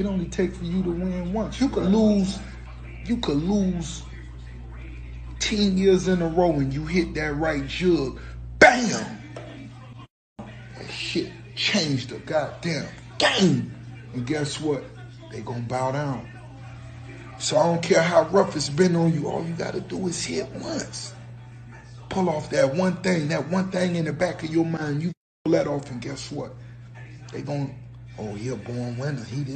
It only takes for you to win once. You could lose 10 years in a row and you hit that right jug. Bam! That shit changed the goddamn game. And guess what? They gonna bow down. So I don't care how rough it's been on you. All you gotta do is hit once. Pull off that one thing in the back of your mind. You pull that off, and guess what? They gonna, oh, he a born winner. He did.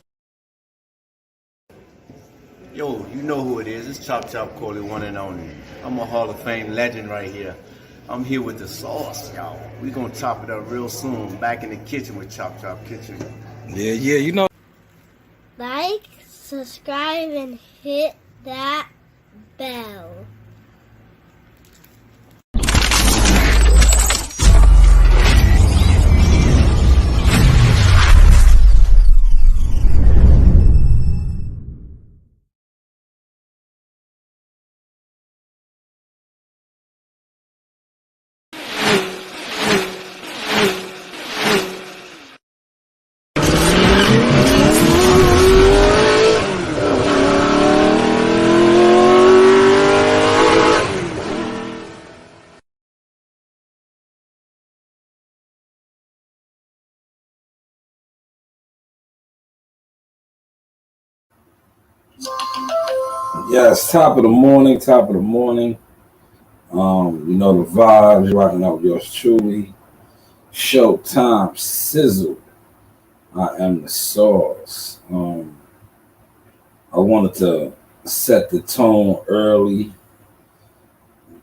Yo, you know who it is. It's Chop Chop Corley, one and only. I'm a Hall of Fame legend right here. I'm here with the sauce, y'all. We gonna chop it up real soon. Back in the kitchen with Chop Chop Kitchen. Yeah, you know. Like, subscribe, and hit that bell. Yes, top of the morning, top of the morning. You know the vibes, rocking out with yours truly. Showtime sizzle. I am the sauce. I wanted to set the tone early,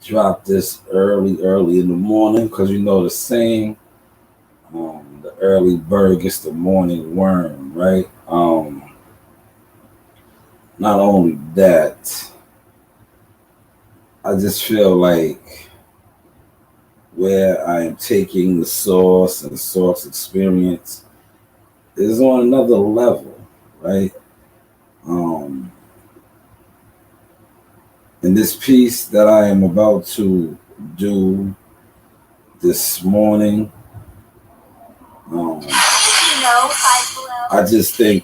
drop this early in the morning, because you know the saying, the early bird gets the morning worm, right? Not only that, I just feel like where I am taking the sauce and the sauce experience is on another level, right? In this piece that I am about to do this morning, I just think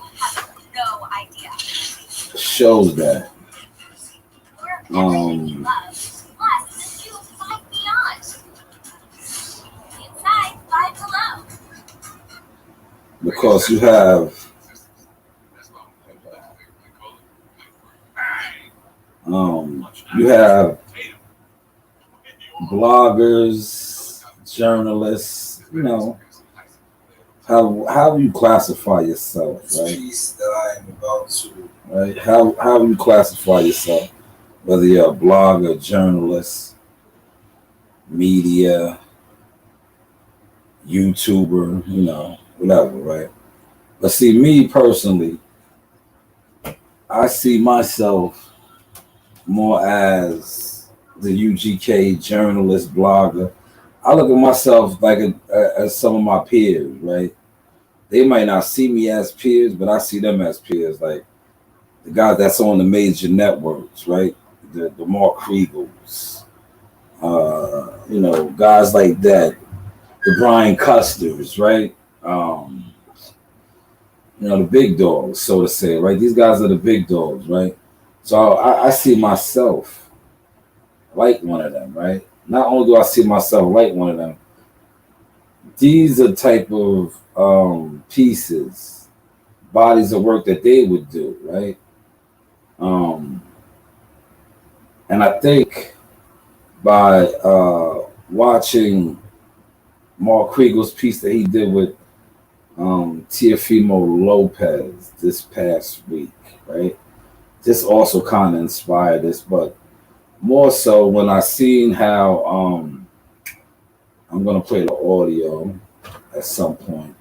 shows that. Because you have bloggers, journalists, you know, how you classify yourself, right? Right? How you classify yourself, whether you're a blogger, journalist, media, YouTuber, you know, whatever, right? But see, me personally, I see myself more as the UGK journalist, blogger. I look at myself like as some of my peers, right? They might not see me as peers, but I see them as peers, like the guys that's on the major networks, right? The Mark Kriegels, you know, guys like that, the Brian Custers, right? You know, the big dogs, so to say, right? These guys are the big dogs, right? So I see myself like one of them, right? Not only do I see myself like one of them, these are type of pieces, bodies of work that they would do, right? And I think by watching Mark Kriegel's piece that he did with Teofimo Lopez this past week, right? This also kind of inspired this, but more so when I seen how I'm gonna play the audio at some point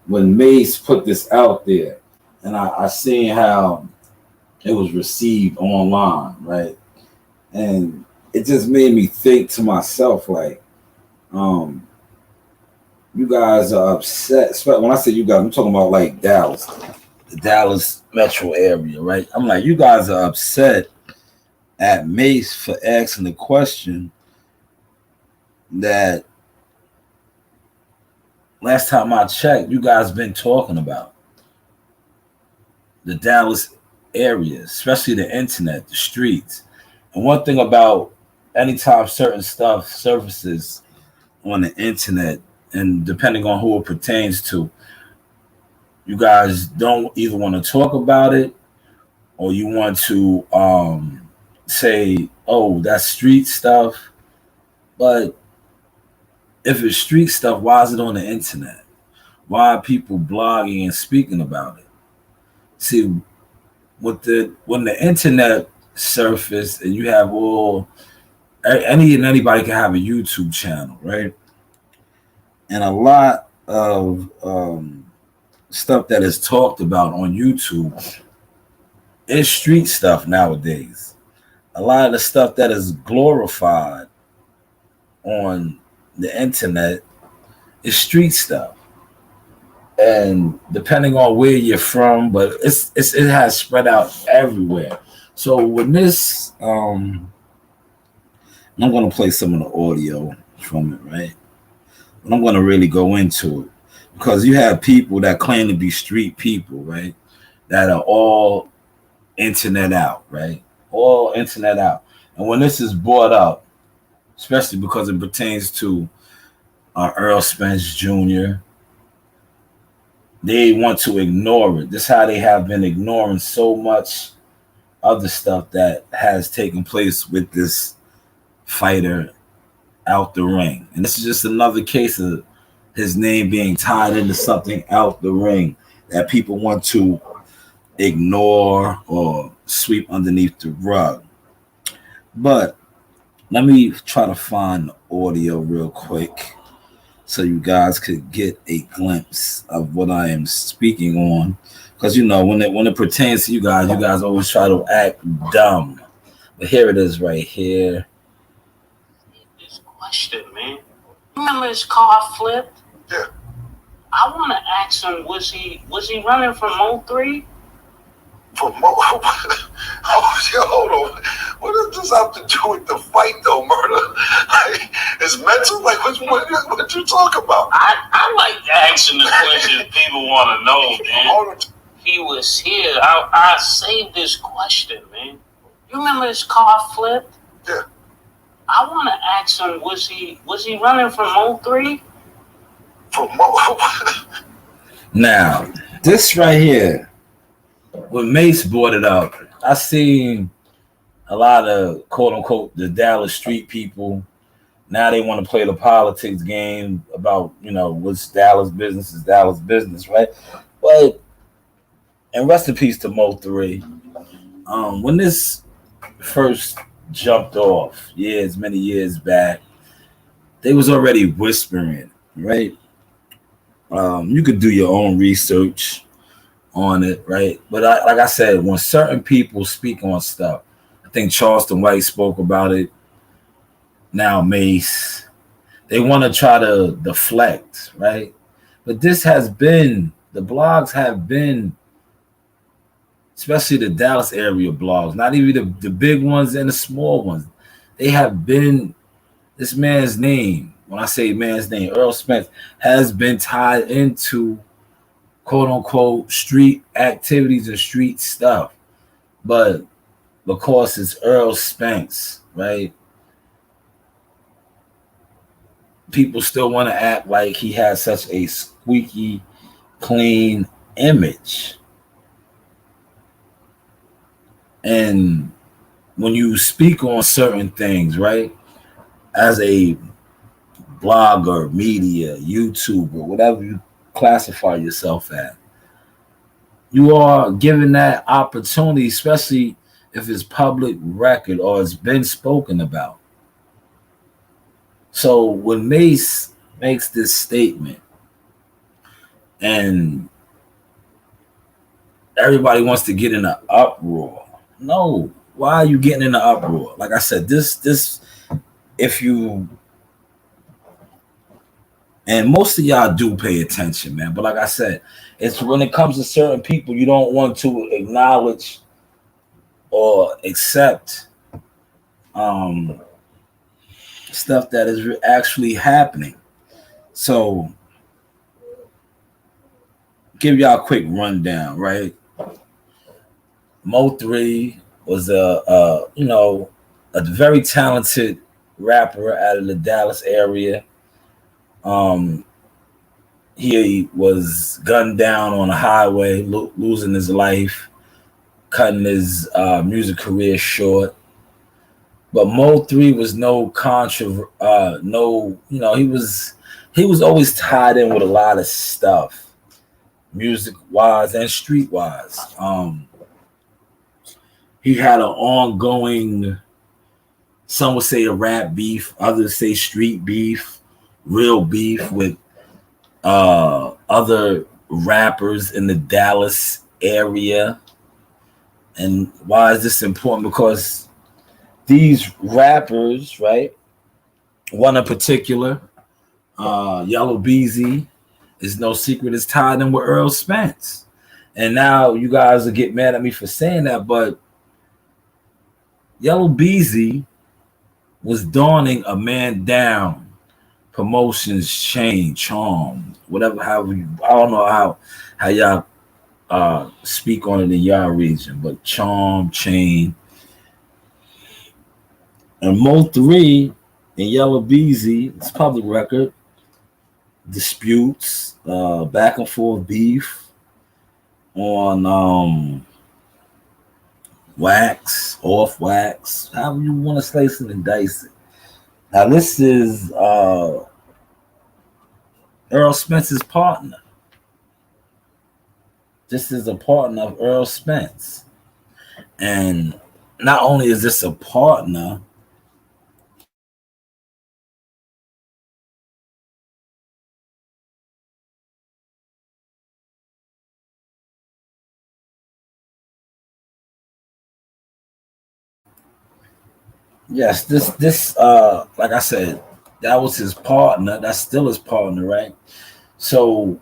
when Mase put this out there, and I seen how it was received online, right? And it just made me think to myself, like, you guys are upset. When I say you guys, I'm talking about like Dallas, the Dallas metro area, right? I'm like, you guys are upset at Mase for asking the question that last time I checked, you guys been talking about. the Dallas area, especially the internet, the streets. And one thing about anytime certain stuff surfaces on the internet, and depending on who it pertains to, you guys don't either want to talk about it or you want to say, oh, that's street stuff. But if it's street stuff, why is it on the internet? Why are people blogging and speaking about it? See, when the internet surfaced and you have anybody can have a YouTube channel, right? And a lot of stuff that is talked about on YouTube is street stuff nowadays. A lot of the stuff that is glorified on the internet is street stuff. And depending on where you're from, but it has spread out everywhere. So when this, I'm going to play some of the audio from it, right? And I'm going to really go into it because you have people that claim to be street people, right? That are all internet out, right? All internet out. And when this is brought up, especially because it pertains to Earl Spence Jr., they want to ignore it. This is how they have been ignoring so much other stuff that has taken place with this fighter out the ring. And this is just another case of his name being tied into something out the ring that people want to ignore or sweep underneath the rug. But let me try to find the audio real quick so you guys could get a glimpse of what I am speaking on. Because when it pertains to you guys always try to act dumb. But here it is right here. This question, man. Remember his car flipped? Yeah. I want to ask him, was he running from Mo3? From Mo? Hold on. What does this have to do with the fight, though, murder? Like, it's mental? Like, what you talking about? I like asking the questions people want to know, man. He was here. I saved this question, man. You remember his car flipped? Yeah. I want to ask him, was he running from Mo3? From Mo? Now, this right here, when Mase brought it up, I seen a lot of quote unquote the Dallas street people. Now they want to play the politics game about, what's Dallas business is Dallas business, right? But, and rest in peace to Mo3. When this first jumped off many years back, they was already whispering, right? You could do your own research on it, right? But like I said, when certain people speak on stuff, I think Charleston White spoke about it. Now Mase, they want to try to deflect, right? But this has been, the blogs have been, especially the Dallas area blogs, not even the big ones and the small ones. They have been, this man's name, when I say man's name, Earl Spence, has been tied into quote unquote street activities and street stuff. But because it's Earl Spence, right? People still want to act like he has such a squeaky clean image. And when you speak on certain things, right, as a blogger, media, YouTuber, whatever you classify yourself at, you are given that opportunity, especially if it's public record or it's been spoken about. So when Mase makes this statement and everybody wants to get in an uproar, no, why are you getting in an uproar? Like I said, this, if you, and most of y'all do pay attention, man. But like I said, it's when it comes to certain people, you don't want to acknowledge or accept stuff that is actually happening. So, give y'all a quick rundown, right? Mo3 was a very talented rapper out of the Dallas area. Um, he was gunned down on a highway, losing his life, cutting his music career short. But Mo3 was he was always tied in with a lot of stuff, music wise and street wise. He had an ongoing, some would say a rap beef, others say street beef, real beef with other rappers in the Dallas area. And why is this important? Because these rappers, right? One in particular, Yellow Beezy, is no secret, is tied in with Earl Spence. And now you guys will get mad at me for saying that, but Yellow Beezy was donning a man down promotions chain, charm, whatever, however you, I don't know how y'all speak on it in y'all region, but charm, chain. And Mo3 and Yellow Beezy, it's public record, disputes, back and forth beef on wax, off wax, however you want to slice it and dice it. Now this is Earl Spence's partner. This is a partner of Earl Spence. And not only is this a partner, yes, this like I said, that was his partner. That's still his partner, right? So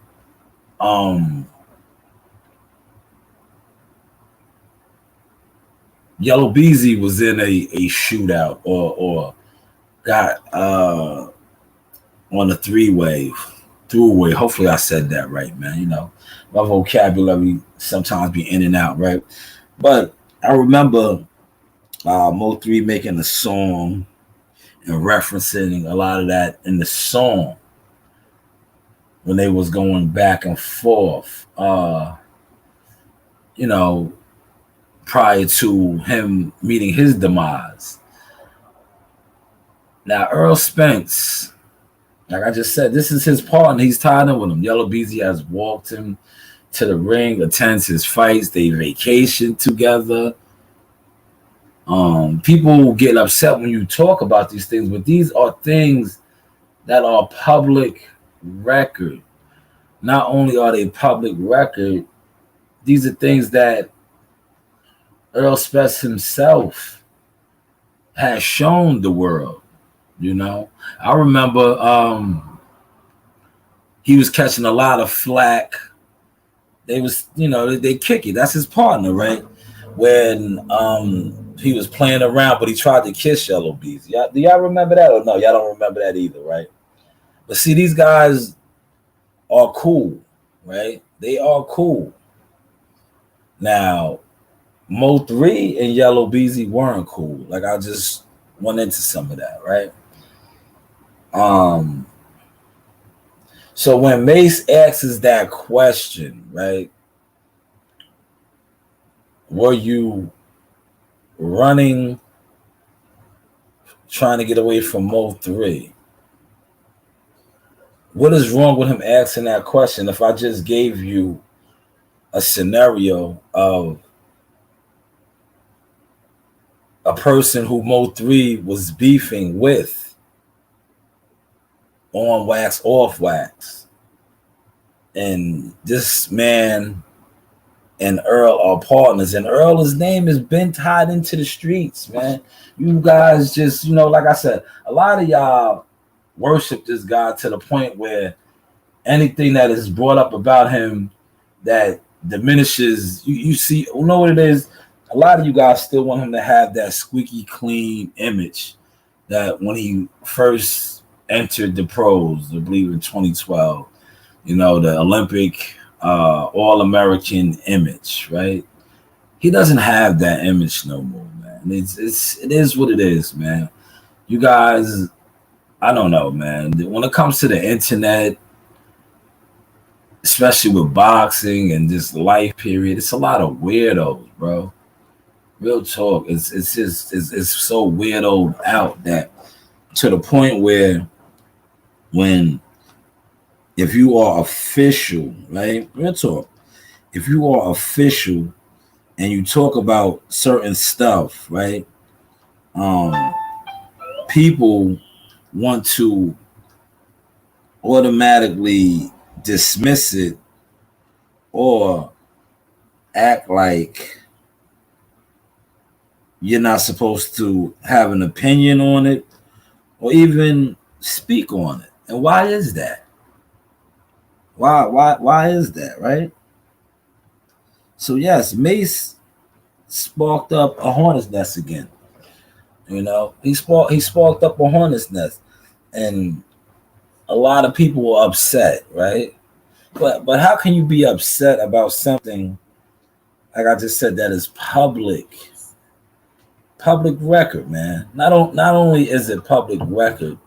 Yellow Beezy was in a shootout or got on a throughway. Hopefully I said that right, man. You know, my vocabulary sometimes be in and out, right? But I remember Mo3 making a song and referencing a lot of that in the song when they was going back and forth. You know, prior to him meeting his demise. Now, Earl Spence, like I just said, this is his partner. He's tied in with him. Yellow Beezy has walked him to the ring, attends his fights. They vacation together. People get upset when you talk about these things, but these are things that are public record. Not only are they public record, these are things that Earl Spence himself has shown the world. You know, I remember he was catching a lot of flack. They was, you know, they kick it. That's his partner, right? When he was playing around, but he tried to kiss Yellow Beezy. Do y'all remember that? Or no, y'all don't remember that either, right? But see, these guys are cool, right? They are cool. Now, Mo3 and Yellow Beezy weren't cool. Like I just went into some of that, right? So when Mase asks that question, right? Were you running, trying to get away from Mo3? What is wrong with him asking that question if I just gave you a scenario of a person who Mo3 was beefing with on wax, off wax, and this man and Earl are partners, and Earl's name has been tied into the streets, man. You guys just, you know, like I said, a lot of y'all worship this guy to the point where anything that is brought up about him that diminishes, you see, you know what it is? A lot of you guys still want him to have that squeaky clean image that when he first entered the pros, I believe in 2012, you know, the Olympic All-American image, right? he doesn't have that image no more, man. It is what it is, man. You guys, I don't know, man. When it comes to the internet, especially with boxing and this life period, it's a lot of weirdos, bro. Real talk. It's so weirdo out that to the point where when if you are official, right? Real talk. If you are official and you talk about certain stuff, right? People want to automatically dismiss it or act like you're not supposed to have an opinion on it or even speak on it. And why is that? Why is that, right? So yes, Mase sparked up a hornet's nest again. You know, he sparked up a hornet's nest, and a lot of people were upset, right? But how can you be upset about something like I just said that is public record, man? Not only is it public record,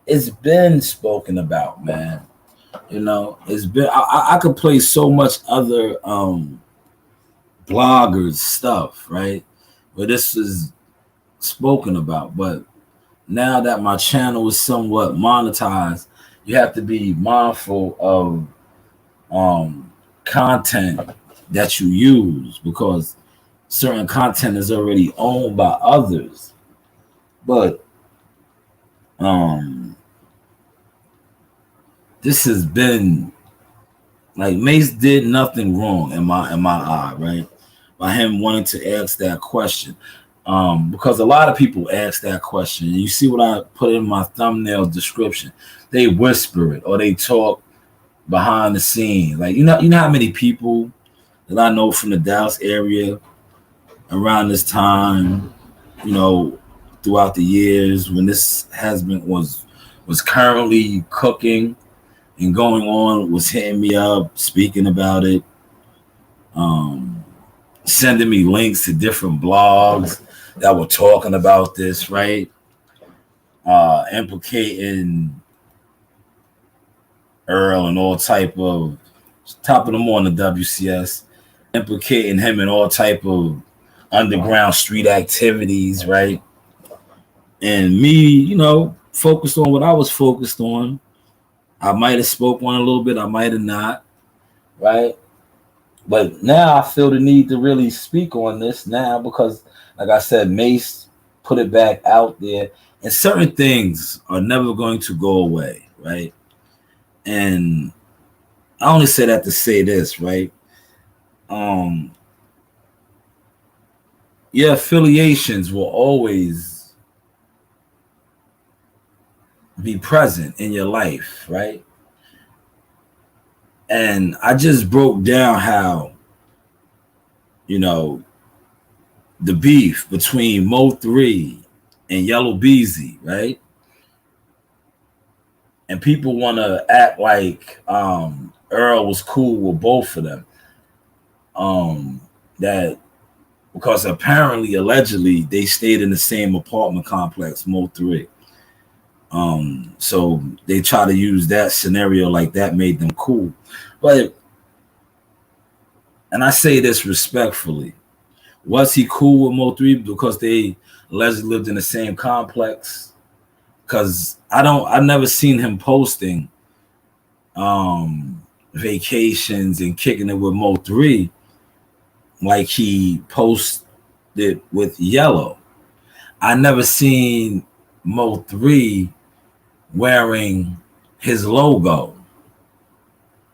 it's been spoken about, man. You know, it's been. I could play so much other bloggers stuff, right? Where this is spoken about, but now that my channel is somewhat monetized, you have to be mindful of content that you use because certain content is already owned by others. But this has been like Mase did nothing wrong in my eye, right? By him wanting to ask that question. Because a lot of people ask that question. You see what I put in my thumbnail description. They whisper it or they talk behind the scenes. Like you know how many people that I know from the Dallas area around this time, you know, throughout the years when this was currently cooking and going on, was hitting me up, speaking about it, sending me links to different blogs that were talking about this, right? Implicating Earl and all type of top of them on the WCS, implicating him in all type of underground street activities, right? And me, you know, focused on what I was focused on. I might have spoke on a little bit, I might have not, right? But now I feel the need to really speak on this now because, like I said, Mase put it back out there, and certain things are never going to go away, right? And I only say that to say this, right? Your affiliations will always be present in your life, right? And I just broke down how, you know, the beef between Mo 3 and Yellow Beezy, right? And people want to act like Earl was cool with both of them. That because apparently, allegedly, they stayed in the same apartment complex, Mo 3. So they try to use that scenario like that made them cool. But, and I say this respectfully, was he cool with Mo 3 because they allegedly lived in the same complex? Because I've never seen him posting vacations and kicking it with Mo 3 like he posted with Yellow. I never seen Mo 3 wearing his logo,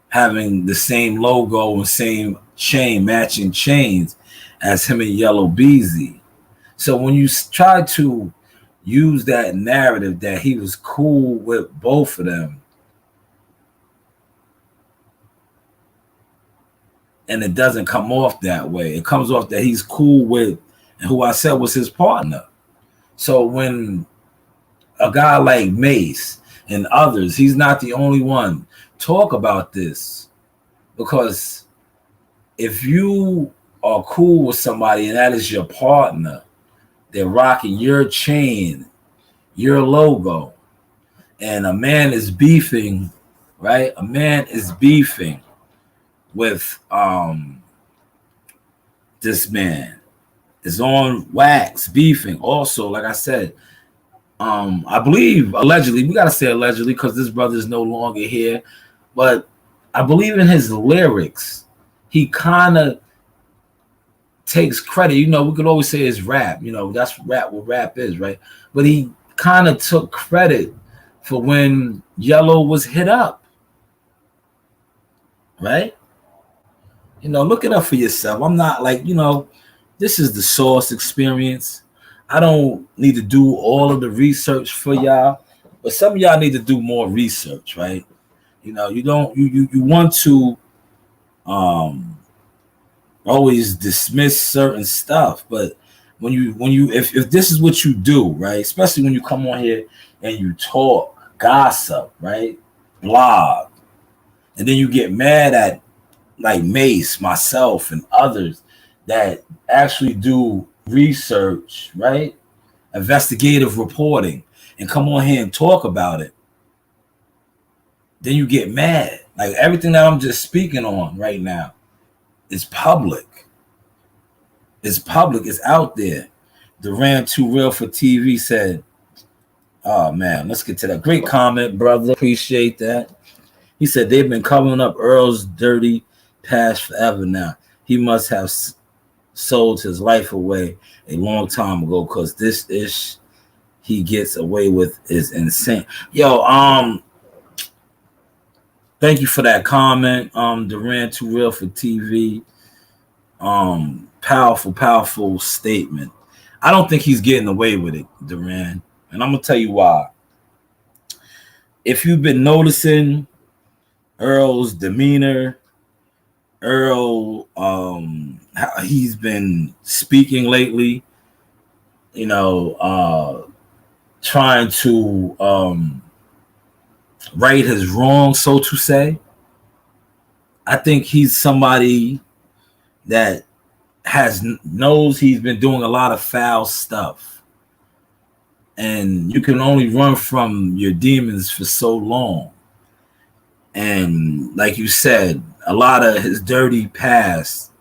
having the same logo and same chain, matching chains as him and Yellow Beezy. So when you try to use that narrative that he was cool with both of them, and it doesn't come off that way. It comes off that he's cool with who I said was his partner. So when a guy like Mase and others, he's not the only one, talk about this. Because if you are cool with somebody and that is your partner, they're rocking your chain, your logo, and a man is beefing, right? A man is beefing with this man, is on wax beefing. Also, like I said, I believe allegedly, we gotta say allegedly because this brother is no longer here, but I believe in his lyrics, he kind of takes credit. You know, we could always say it's rap. You know, that's rap, what rap is, right? But he kind of took credit for when Yellow was hit up, right? You know, look it up for yourself. I'm not like, you know, this is the Source experience. I don't need to do all of the research for y'all, but some of y'all need to do more research, right? You know, you want to always dismiss certain stuff, but when you if this is what you do, right, especially when you come on here and you talk gossip, right, blog, and then you get mad at like Mase, myself, and others that actually do research, right, investigative reporting, and come on here and talk about it, then you get mad. Like everything that I'm just speaking on right now is public. It's public. It's out there. Duran Too Real for TV said, oh man, let's get to that. Great comment, brother. Appreciate that. He said they've been covering up Earl's dirty past forever now. He must have sold his life away a long time ago because this ish he gets away with is insane. Yo, thank you for that comment. Duran Too Real for TV. Powerful statement. I don't think he's getting away with it, Duran. And I'm gonna tell you why. If you've been noticing Earl's demeanor, Earl, how he's been speaking lately, you know, trying to right his wrong, so to say. I think he's somebody that knows he's been doing a lot of foul stuff, and you can only run from your demons for so long. And like you said, a lot of his dirty past,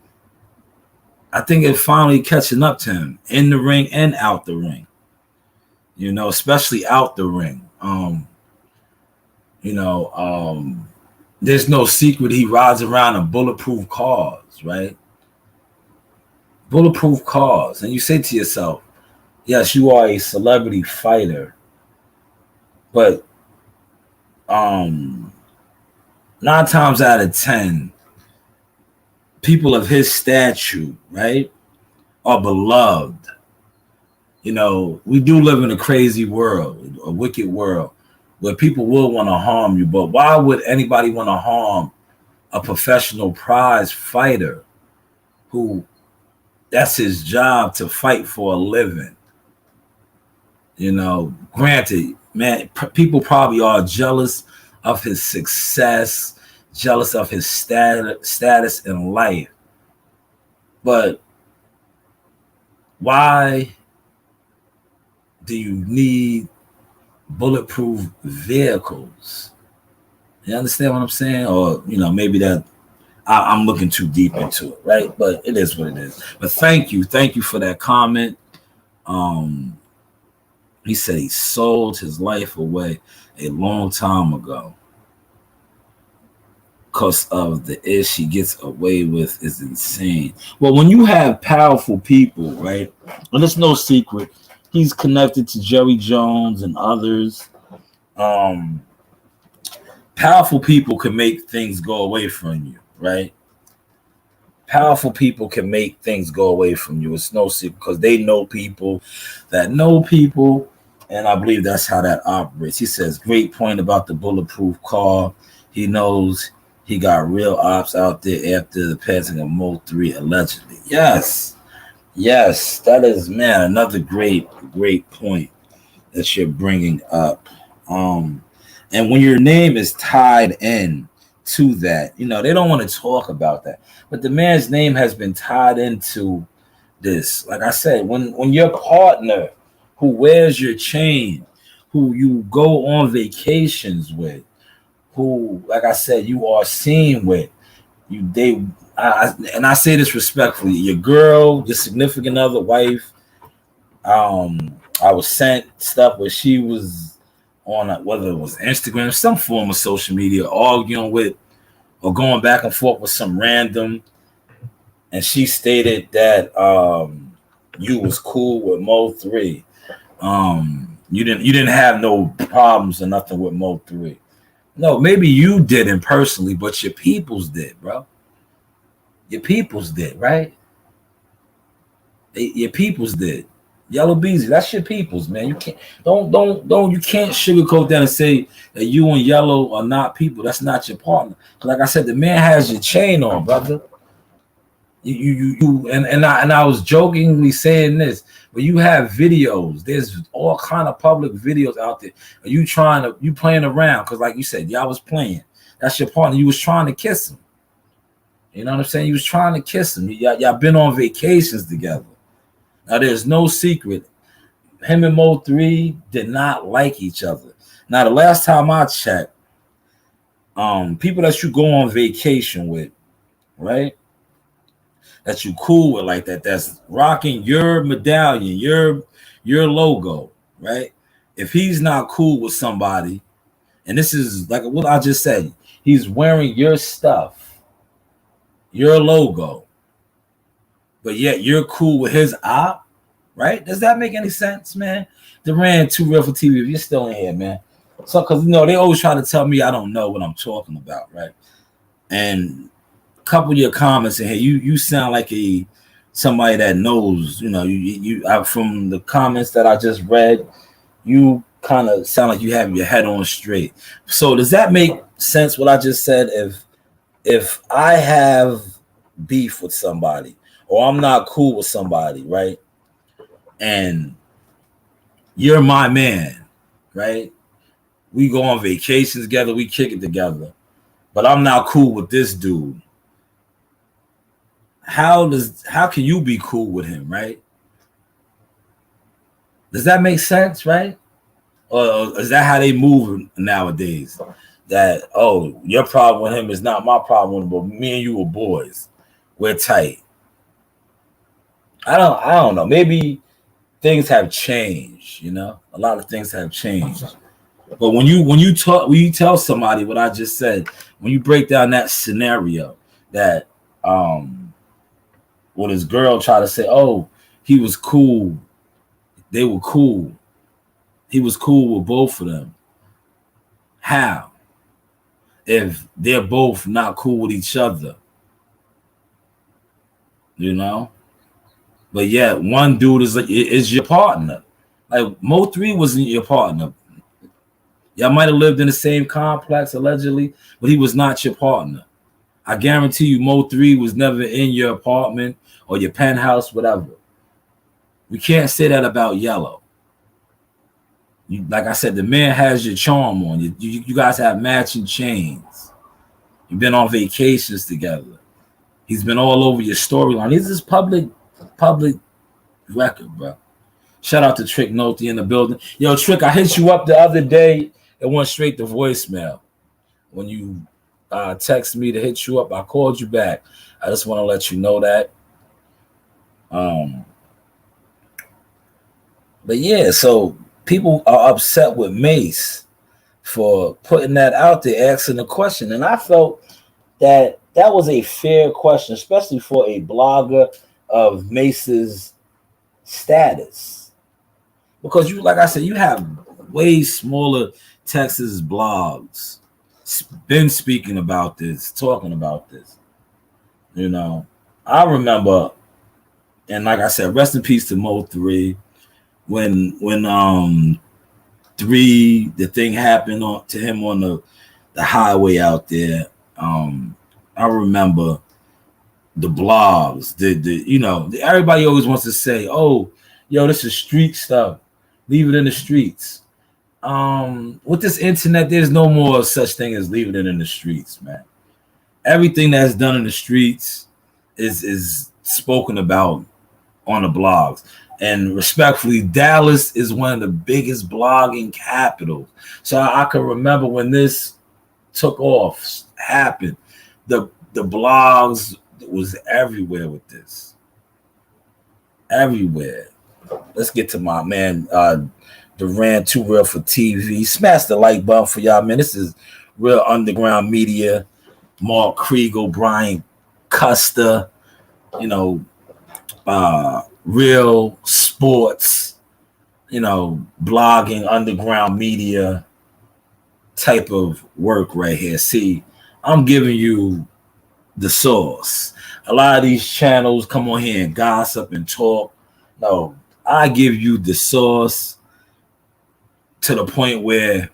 I think it's finally catching up to him in the ring and out the ring. You know, especially out the ring. There's no secret he rides around in bulletproof cars, right? Bulletproof cars. And you say to yourself, yes, you are a celebrity fighter, but 9 times out of 10, people of his stature, right, are beloved. You know, we do live in a crazy world, a wicked world, where people will want to harm you. But why would anybody want to harm a professional prize fighter who that's his job to fight for a living? You know, granted, man, people probably are jealous of his success, jealous of his status in life. But why do you need bulletproof vehicles? You understand what I'm saying? Or, you know, maybe that I'm looking too deep into it, right? But it is what it is. But thank you for that comment. He said he sold his life away a long time ago because of the ish he gets away with is insane. Well, when you have powerful people, right, and it's no secret, he's connected to Jerry Jones and others. Powerful people can make things go away from you, right? Powerful people can make things go away from you. It's no secret because they know people that know people, and I believe that's how that operates. He says, great point about the bulletproof car. He knows he got real ops out there after the passing of Mo 3, allegedly. Yes, that is, man, another great point that you're bringing up. And when your name is tied in to that. You know, they don't want to talk about that. But the man's name has been tied into this. Like I said, when your partner who wears your chain, who you go on vacations with, who, like I said, you are seen with, and I say this respectfully, your girl, your significant other, wife, I was sent stuff where she was on whether it was Instagram, some form of social media, arguing with or going back and forth with some random, and she stated that you was cool with Mo 3. You didn't have no problems or nothing with Mo 3. No, maybe you didn't personally, but your peoples did, bro. Your peoples did, right? Your peoples did. Yellow Beezy, that's your peoples, man. You can't you can't sugarcoat that and say that you and Yellow are not people. That's not your partner. Like I said, the man has your chain on, brother. I was jokingly saying this, but you have videos. There's all kind of public videos out there. Are you playing around? Because like you said, y'all was playing. That's your partner. You was trying to kiss him. You know what I'm saying? You was trying to kiss him. Y'all been on vacations together. Now there's no secret. Him and Mo 3 did not like each other. Now the last time I checked, people that you go on vacation with, right? That you cool with like that, that's rocking your medallion, your logo, right? If he's not cool with somebody, and this is like what I just said, he's wearing your stuff, your logo, but yet you're cool with his op, right? Does that make any sense, man? Duran, Too Real for TV, if you're still in here, man. So, because, you know, they always try to tell me I don't know what I'm talking about, right? And couple of your comments in here, you sound like somebody that knows. You know, from the comments that I just read, you kind of sound like you have your head on straight. So does that make sense? What I just said? If I have beef with somebody, or I'm not cool with somebody, right, and you're my man, right? We go on vacations together, we kick it together, but I'm not cool with this dude. How can you be cool with him, right? Does that make sense, right? Or is that how they move nowadays? That, oh, your problem with him is not my problem, but me and you are boys. We're tight. I don't know. Maybe things have changed, you know? A lot of things have changed. But when you tell somebody what I just said, when you break down that scenario, that when his girl tried to say, oh, he was cool, they were cool, he was cool with both of them. How? If they're both not cool with each other, you know? But yet one dude is your partner. Like Mo 3 wasn't your partner. Y'all might have lived in the same complex allegedly, but he was not your partner. I guarantee you Mo 3 was never in your apartment or your penthouse, whatever. We can't say that about Yellow. Like I said, the man has your charm on. You guys have matching chains. You've been on vacations together. He's been all over your storyline. This is public record, bro. Shout out to Trick Nolte in the building. Yo, Trick, I hit you up the other day. It went straight to voicemail. When you text me to hit you up, I called you back. I just want to let you know that. But yeah, so people are upset with Mase for putting that out there, asking the question. And I felt that was a fair question, especially for a blogger of Mase's status. Because you, like I said, you have way smaller Texas blogs been speaking about this, talking about this. You know, I remember, and like I said, rest in peace to Mo 3. When 3, the thing happened to him on the highway out there. I remember the blogs, you know, everybody always wants to say, oh, yo, this is street stuff. Leave it in the streets. With this internet, there's no more such thing as leaving it in the streets, man. everything that's done in the streets is spoken about on the blogs. And respectfully, Dallas is one of the biggest blogging capitals. So I can remember when this took off, happened, the blogs was everywhere with this. Everywhere. Let's get to my man, Durant, Too Real for TV. Smash the like button for y'all, man. This is real underground media. Mark Kriegel, Brian Custer, real sports, blogging, underground media type of work right here. See, I'm giving you the source. A lot of these channels come on here and gossip and talk. No, I give you the source to the point where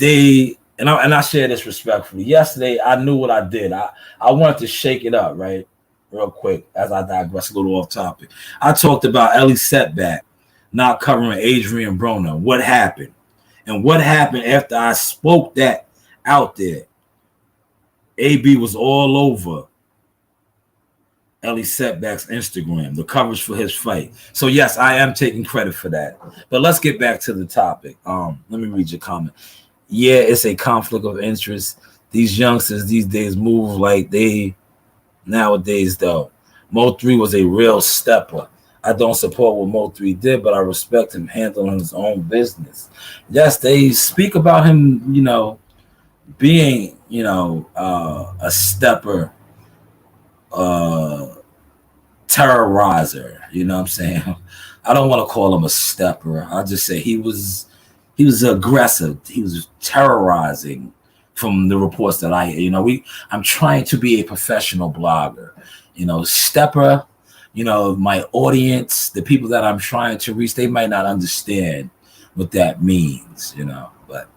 I share this respectfully. Yesterday, I knew what I did. I wanted to shake it up, right? Real quick, as I digress a little off topic. I talked about Ellie Setback not covering Adrian Broner. What happened? And what happened after I spoke that out there? AB was all over Ellie Setback's Instagram, the coverage for his fight. So yes, I am taking credit for that. But let's get back to the topic. Let me read your comment. Yeah, it's a conflict of interest. These youngsters these days move like they nowadays, though. Mo3 was a real stepper. I don't support what Mo3 did, but I respect him handling his own business. Yes, they speak about him, being, a stepper, terrorizer. You know what I'm saying? I don't want to call him a stepper. I'll just say he was aggressive. He was terrorizing. From the reports that I hear, I'm trying to be a professional blogger, stepper, my audience, the people that I'm trying to reach, they might not understand what that means, but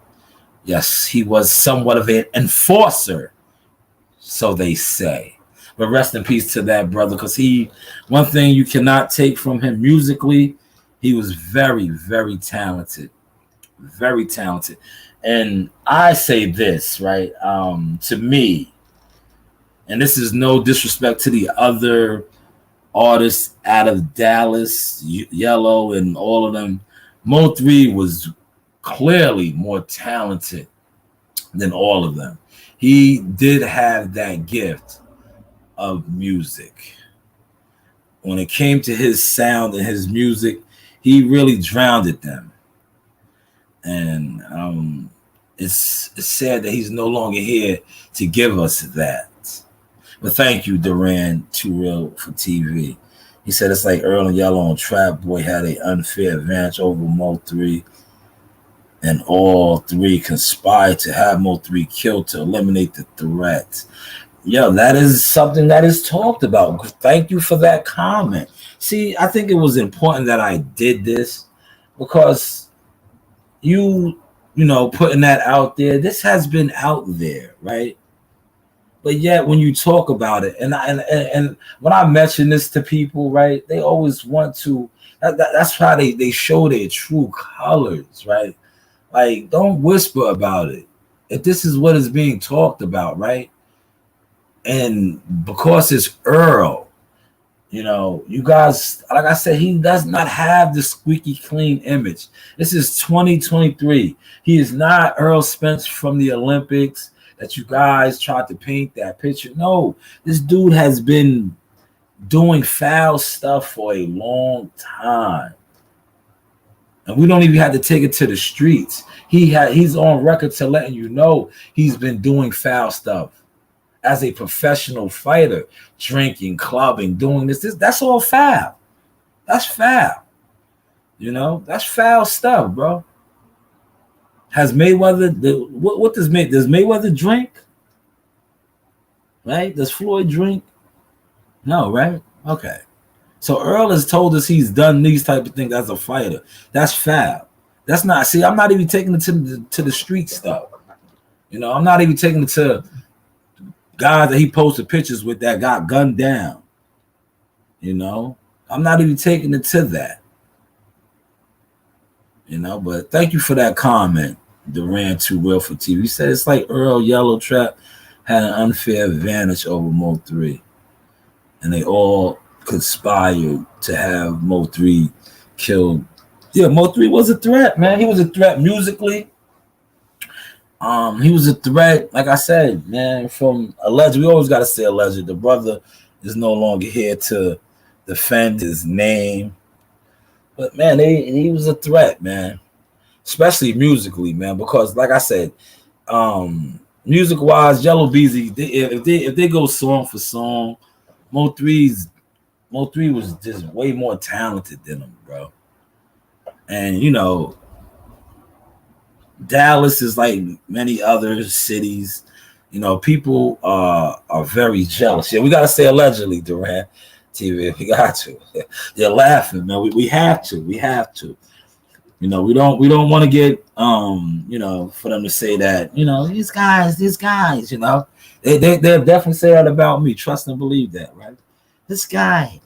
yes, he was somewhat of an enforcer, so they say. But rest in peace to that brother, because one thing you cannot take from him musically, he was very, very talented, very talented. And I say this, right, to me, and this is no disrespect to the other artists out of Dallas, Yellow, and all of them, Mo3 was clearly more talented than all of them. He did have that gift of music. When it came to his sound and his music, he really drowned them. And it's sad that he's no longer here to give us that. But thank you, Durant, Too Real for TV. He said it's like Earl and Yellow and Trap Boy had an unfair advantage over Mo3, and all three conspired to have Mo3 killed to eliminate the threat. Yeah, that is something that is talked about. Thank you for that comment. See, I think it was important that I did this because putting that out there, this has been out there, right? But yet when you talk about it, and when I mention this to people, right, they always want to, that's how they show their true colors, right? Like, don't whisper about it. If this is what is being talked about, right? And because it's Earl, you guys, like I said, he does not have the squeaky clean image. This is 2023. He is not Earl Spence from the Olympics that you guys tried to paint that picture. No, this dude has been doing foul stuff for a long time. And we don't even have to take it to the streets. He's on record to letting you know he's been doing foul stuff. As a professional fighter, drinking, clubbing, doing this, that's all foul. That's foul. That's foul stuff, bro. Has Mayweather, what does Mayweather drink? Right? Does Floyd drink? No, right? Okay. So Earl has told us he's done these type of things as a fighter. That's foul. That's not, see, I'm not even taking it to the street stuff. I'm not even taking it to guys that he posted pictures with that got gunned down. I'm not even taking it to that. But thank you for that comment, Durant, Too Real for TV. He said it's like Earl, Yellow, Trap had an unfair advantage over Mo 3. And they all conspired to have Mo 3 killed. Yeah, Mo 3 was a threat, man. He was a threat musically. He was a threat, like I said, man, from alleged. We always got to say alleged. The brother is no longer here to defend his name. But, man, he was a threat, man. Especially musically, man, because, like I said, music-wise, Yellow Beezy, if they go song for song, Mo 3 was just way more talented than him, bro. And, you know, Dallas is like many other cities. You know, people are very jealous. Yeah, we got to say allegedly, Durant TV. We got to. You're laughing, man. We have to. We have to. You know, we don't want to get you know, for them to say that, you know, these guys, you know, they definitely say that about me. Trust and believe that, right? This guy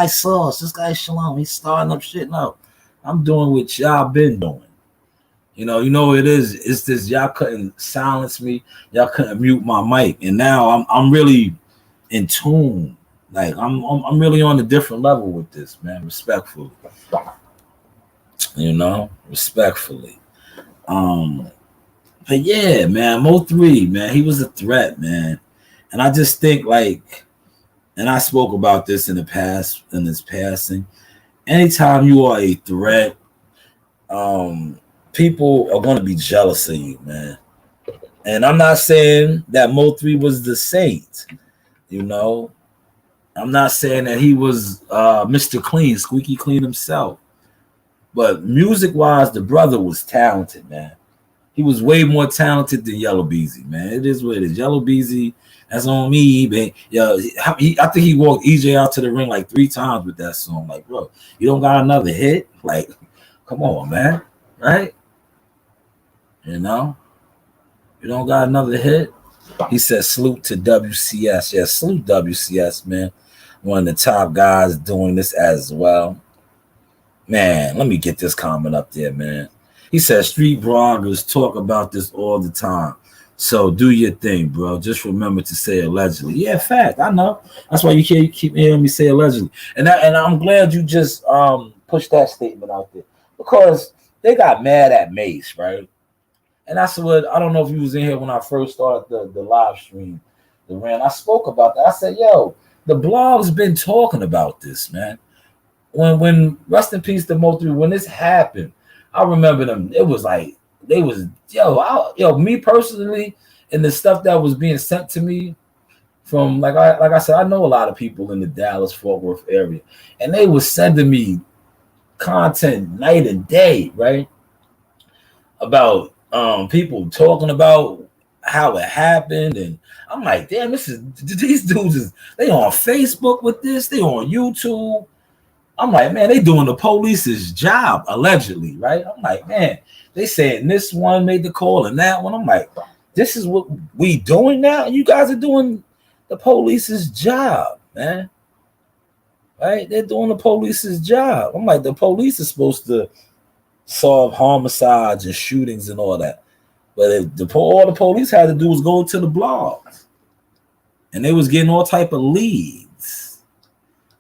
Sauce, this guy Shalom, he's starting up shit. No, I'm doing what y'all been doing. You know it is. It's this, y'all couldn't silence me, y'all couldn't mute my mic, and now I'm really in tune. Like I'm really on a different level with this, man. Respectfully. You know, respectfully. But yeah, man, Mo 3, man, he was a threat, man. And I just think, like, and I spoke about this in the past, in his passing. Anytime you are a threat, people are going to be jealous of you, man. And I'm not saying that Mo 3 was the saint, you know. I'm not saying that he was Mr. Clean, squeaky clean himself. But music-wise, the brother was talented, man. He was way more talented than Yellow Beezy, man. It is what it is. Yellow Beezy, that's on me, man. Yeah, I think he walked EJ out to the ring like 3 times with that song. Like, bro, you don't got another hit? Like, come on, man. Right? You know? You don't got another hit? He said, salute to WCS. Yeah, salute WCS, man. One of the top guys doing this as well. Man, let me get this comment up there, man. He said, street bloggers talk about this all the time. So do your thing, bro. Just remember to say allegedly. Yeah, fact. I know. That's why you keep hearing me say allegedly. And I'm glad you just pushed that statement out there. Because they got mad at Mase, right? And that's what, I don't know if you was in here when I first started the live stream. I spoke about that. I said, yo, the blog's been talking about this, man. When rest in peace to Mo 3, when this happened, I remember them. It was like they was me personally, and the stuff that was being sent to me from like I said, I know a lot of people in the Dallas Fort Worth area, and they was sending me content night and day, right? About people talking about how it happened, and I'm like, damn, these dudes they on Facebook with this, they on YouTube. I'm like, man, they doing the police's job, allegedly, right? I'm like, man, they saying this one made the call and that one. I'm like, this is what we doing now? You guys are doing the police's job, man. Right? They're doing the police's job. I'm like, the police is supposed to solve homicides and shootings and all that. But all the police had to do was go to the blogs. And they was getting all type of leads.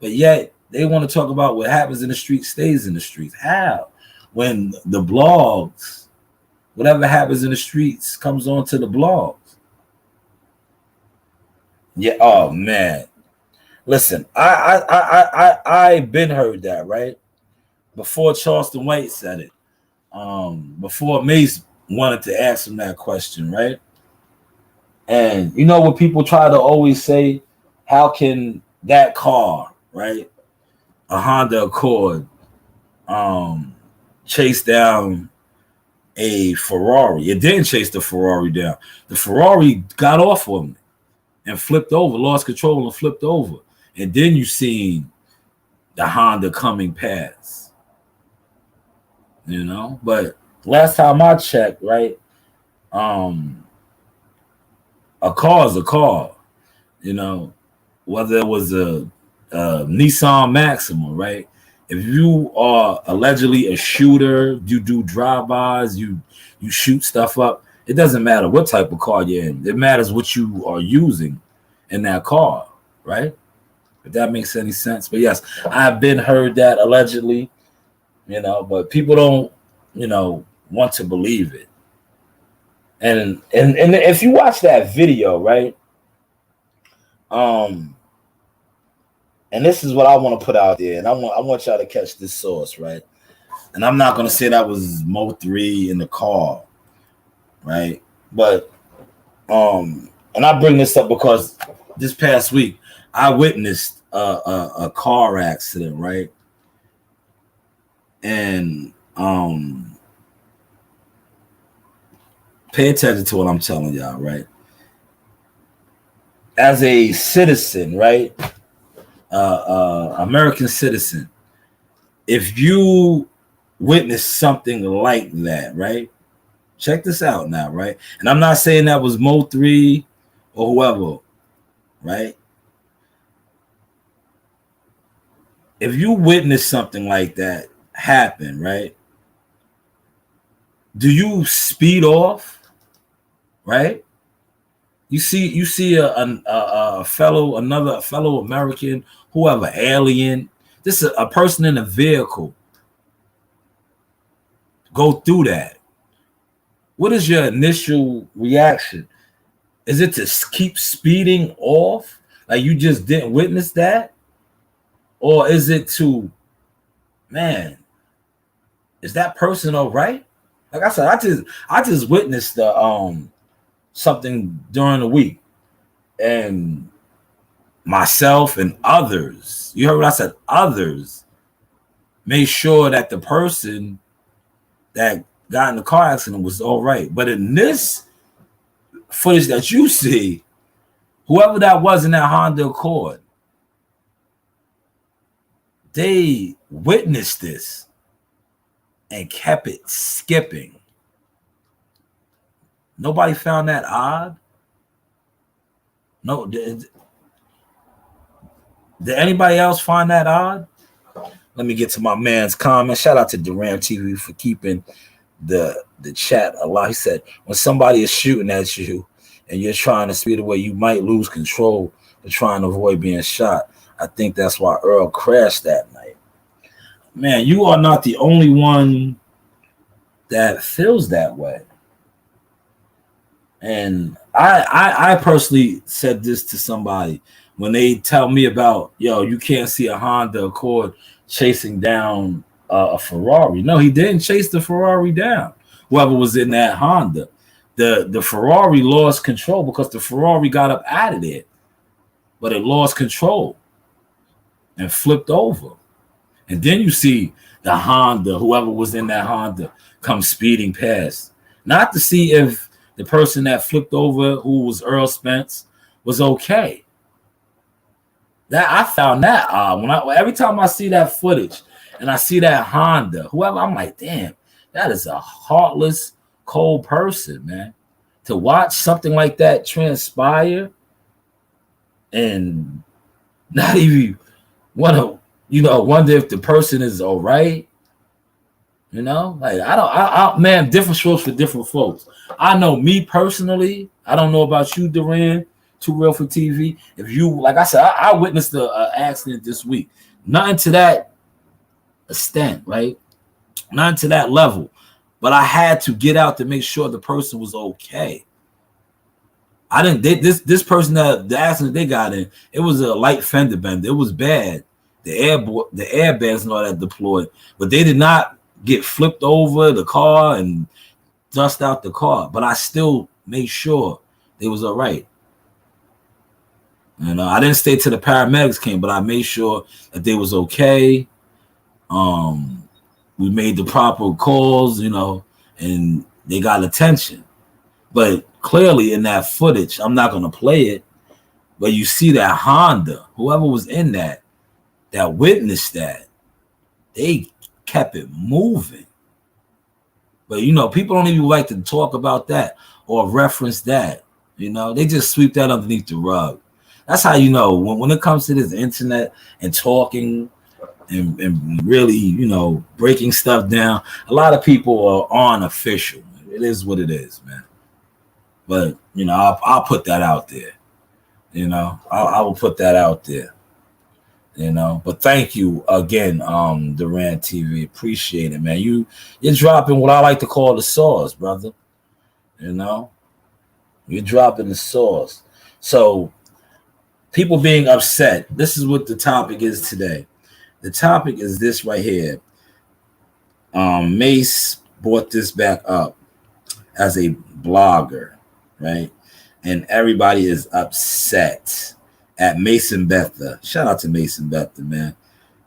But yet, they want to talk about what happens in the street stays in the streets. How? When the blogs, whatever happens in the streets comes onto the blogs. Yeah. Oh man. Listen, I been heard that, right? Before Charleston White said it. Before Mase wanted to ask him that question, right? And you know what people try to always say? How can that car, right? A Honda Accord chased down a Ferrari. It didn't chase the Ferrari down. The Ferrari got off of him and flipped over, lost control and flipped over. And then you seen the Honda coming past. You know? But last time I checked, right, a car is a car. You know, whether it was a Nissan Maxima, right? If you are allegedly a shooter, you do drive-bys, you shoot stuff up, It doesn't matter what type of car you're in. It matters what you are using in that car, right? If that makes any sense. But yes, I've been heard that allegedly, but people don't, want to believe it. And if you watch that video, right? And this is what I want to put out there, and I want y'all to catch this source, right? And I'm not gonna say that was Mo 3 in the car, right? But and I bring this up because this past week I witnessed a car accident, right? And pay attention to what I'm telling y'all, right? As a citizen, right? American citizen, if you witness something like that, right? Check this out now, right? And I'm not saying that was Mo 3 or whoever, right? If you witness something like that happen, right? Do you speed off, right? You see a fellow American, whoever, alien, this is a person in a vehicle go through that. What is your initial reaction? Is it to keep speeding off, like you just didn't witness that? Or is it to, man, is that person all right? Like I said, I just witnessed the something during the week, and myself and others, you heard what I said, others made sure that the person that got in the car accident was all right. But in this footage that you see, whoever that was in that Honda Accord, they witnessed this and kept it skipping. Nobody found that odd? No. Did anybody else find that odd? Let me get to my man's comment. Shout out to Duran TV for keeping the chat alive. He said, when somebody is shooting at you and you're trying to speed away, you might lose control of trying to avoid being shot. I think that's why Earl crashed that night. Man, you are not the only one that feels that way. And I personally said this to somebody when they tell me about, you can't see a Honda Accord chasing down a Ferrari. No, he didn't chase the Ferrari down. Whoever was in that Honda, the Ferrari lost control because the Ferrari got up out of there, but it lost control and flipped over. And then you see the Honda, whoever was in that Honda, come speeding past, not to see if the person that flipped over, who was Earl Spence, was okay. That I found that odd. Every time I see that footage and I see that Honda, whoever, I'm like, damn, that is a heartless, cold person, man. To watch something like that transpire and not even want to, wonder if the person is all right. Like man, different strokes for different folks. I know me personally. I don't know about you, Duran. Too Real for TV. If you, like I said, I witnessed the accident this week. Nothing to that extent, right? Nothing to that level. But I had to get out to make sure the person was okay. I didn't. This person that the accident they got in, it was a light fender bender. It was bad. The airbags and all that deployed, but they did not get flipped over the car and dust out the car. But I still made sure they was all right. I didn't stay till the paramedics came, but I made sure that they was okay. We made the proper calls, and they got attention. But clearly in that footage, I'm not gonna play it, but you see that Honda, whoever was in that witnessed that, they kept it moving. But people don't even like to talk about that or reference that. They just sweep that underneath the rug. That's how when it comes to this internet and talking and really, breaking stuff down, a lot of people are unofficial. It is what it is, man. But I'll put that out there. I will put that out there. But thank you again, Durant TV. Appreciate it, man. You're dropping what I like to call the sauce, brother. You're dropping the sauce. So people being upset. This is what the topic is today. The topic is this right here. Mase brought this back up as a blogger, right? And everybody is upset at Mason Betha. Shout out to Mason Betha, man.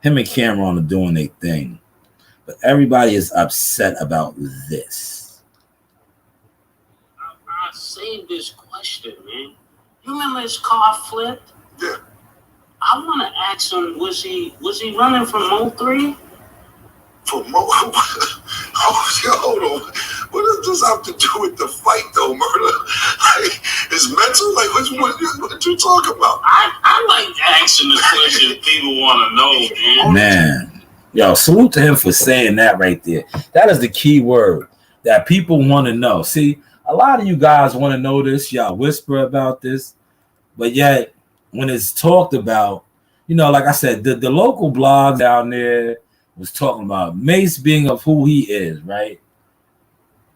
Him and Cameron are doing their thing. But everybody is upset about this. I saved this question, man. You remember his car flipped? Yeah. I want to ask him, was he running from Mo 3? For Mo? Hold on. What does this have to do with the fight, though, murder? Like, it's mental? Like, what you talking about? I like asking the question people want to know, man. Man, yo, salute to him for saying that right there. That is the key word that people want to know. See, a lot of you guys want to know this. Y'all whisper about this. But yet, when it's talked about, like I said, the local blog down there was talking about Mase being of who he is, right?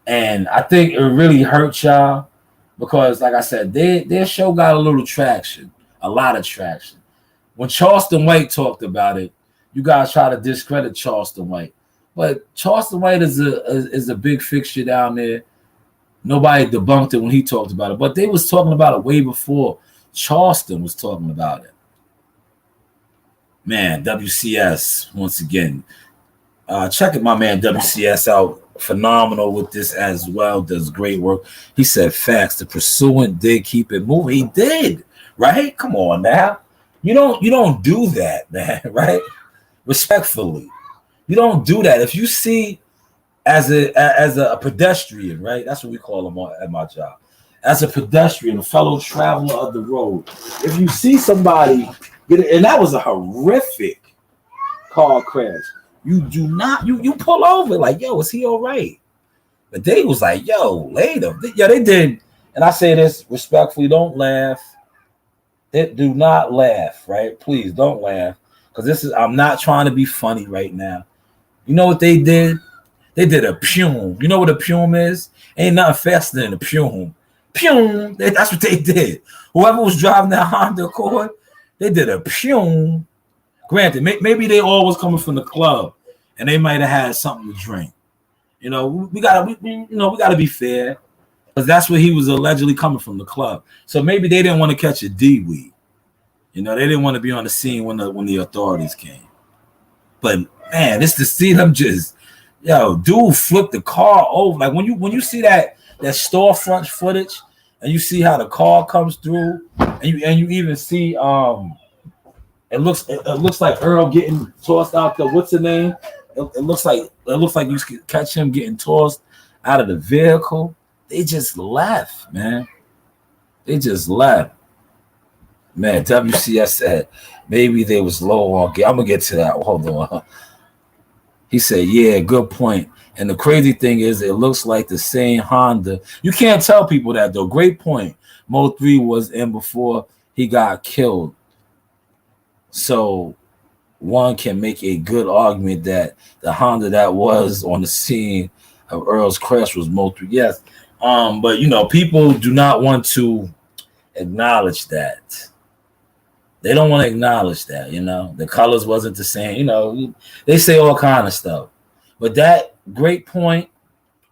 And I think it really hurt y'all because, like I said, their show got a little traction, a lot of traction. When Charleston White talked about it, you guys try to discredit Charleston White, but Charleston White is a big fixture down there. Nobody debunked it when he talked about it, but they was talking about it way before Charleston was talking about it. Man, WCS once again. Check my man WCS out. Phenomenal with this as well. Does great work. He said facts. The pursuant did keep it moving. He did, right? Come on now. You don't do that, man, right? Respectfully. You don't do that. If you see as a pedestrian, right? That's what we call them at my job. As a pedestrian, a fellow traveler of the road. If you see somebody and that was a horrific car crash. You do not, you pull over like, yo, is he all right? But they was like, yo, later. Yeah, they did. And I say this respectfully, don't laugh. Do not laugh, right? Please don't laugh. Because I'm not trying to be funny right now. You know what they did? They did a pume. You know what a pume is? Ain't nothing faster than a pume. Pume. That's what they did. Whoever was driving that Honda Accord, they did a pume. Granted, maybe they all was coming from the club, and they might have had something to drink. We gotta be fair, because that's where he was allegedly coming from, the club. So maybe they didn't want to catch a D-weed. They didn't want to be on the scene when the authorities came. But man, it's to see them just, dude flip the car over. Like when you see that storefront footage, and you see how the car comes through, and you even see It looks like Earl getting tossed out the what's the name? It looks like you could catch him getting tossed out of the vehicle. They just left, man. They just left. Man, WCS said maybe they was low on gas. I'm gonna get to that. Hold on. He said, yeah, good point. And the crazy thing is, it looks like the same Honda. You can't tell people that though. Great point. Mo 3 was in before he got killed. So one can make a good argument that the Honda that was on the scene of Earl's crash was Mo 3. Yes. But people do not want to acknowledge that. They don't want to acknowledge that, the colors wasn't the same. They say all kind of stuff. But that great point,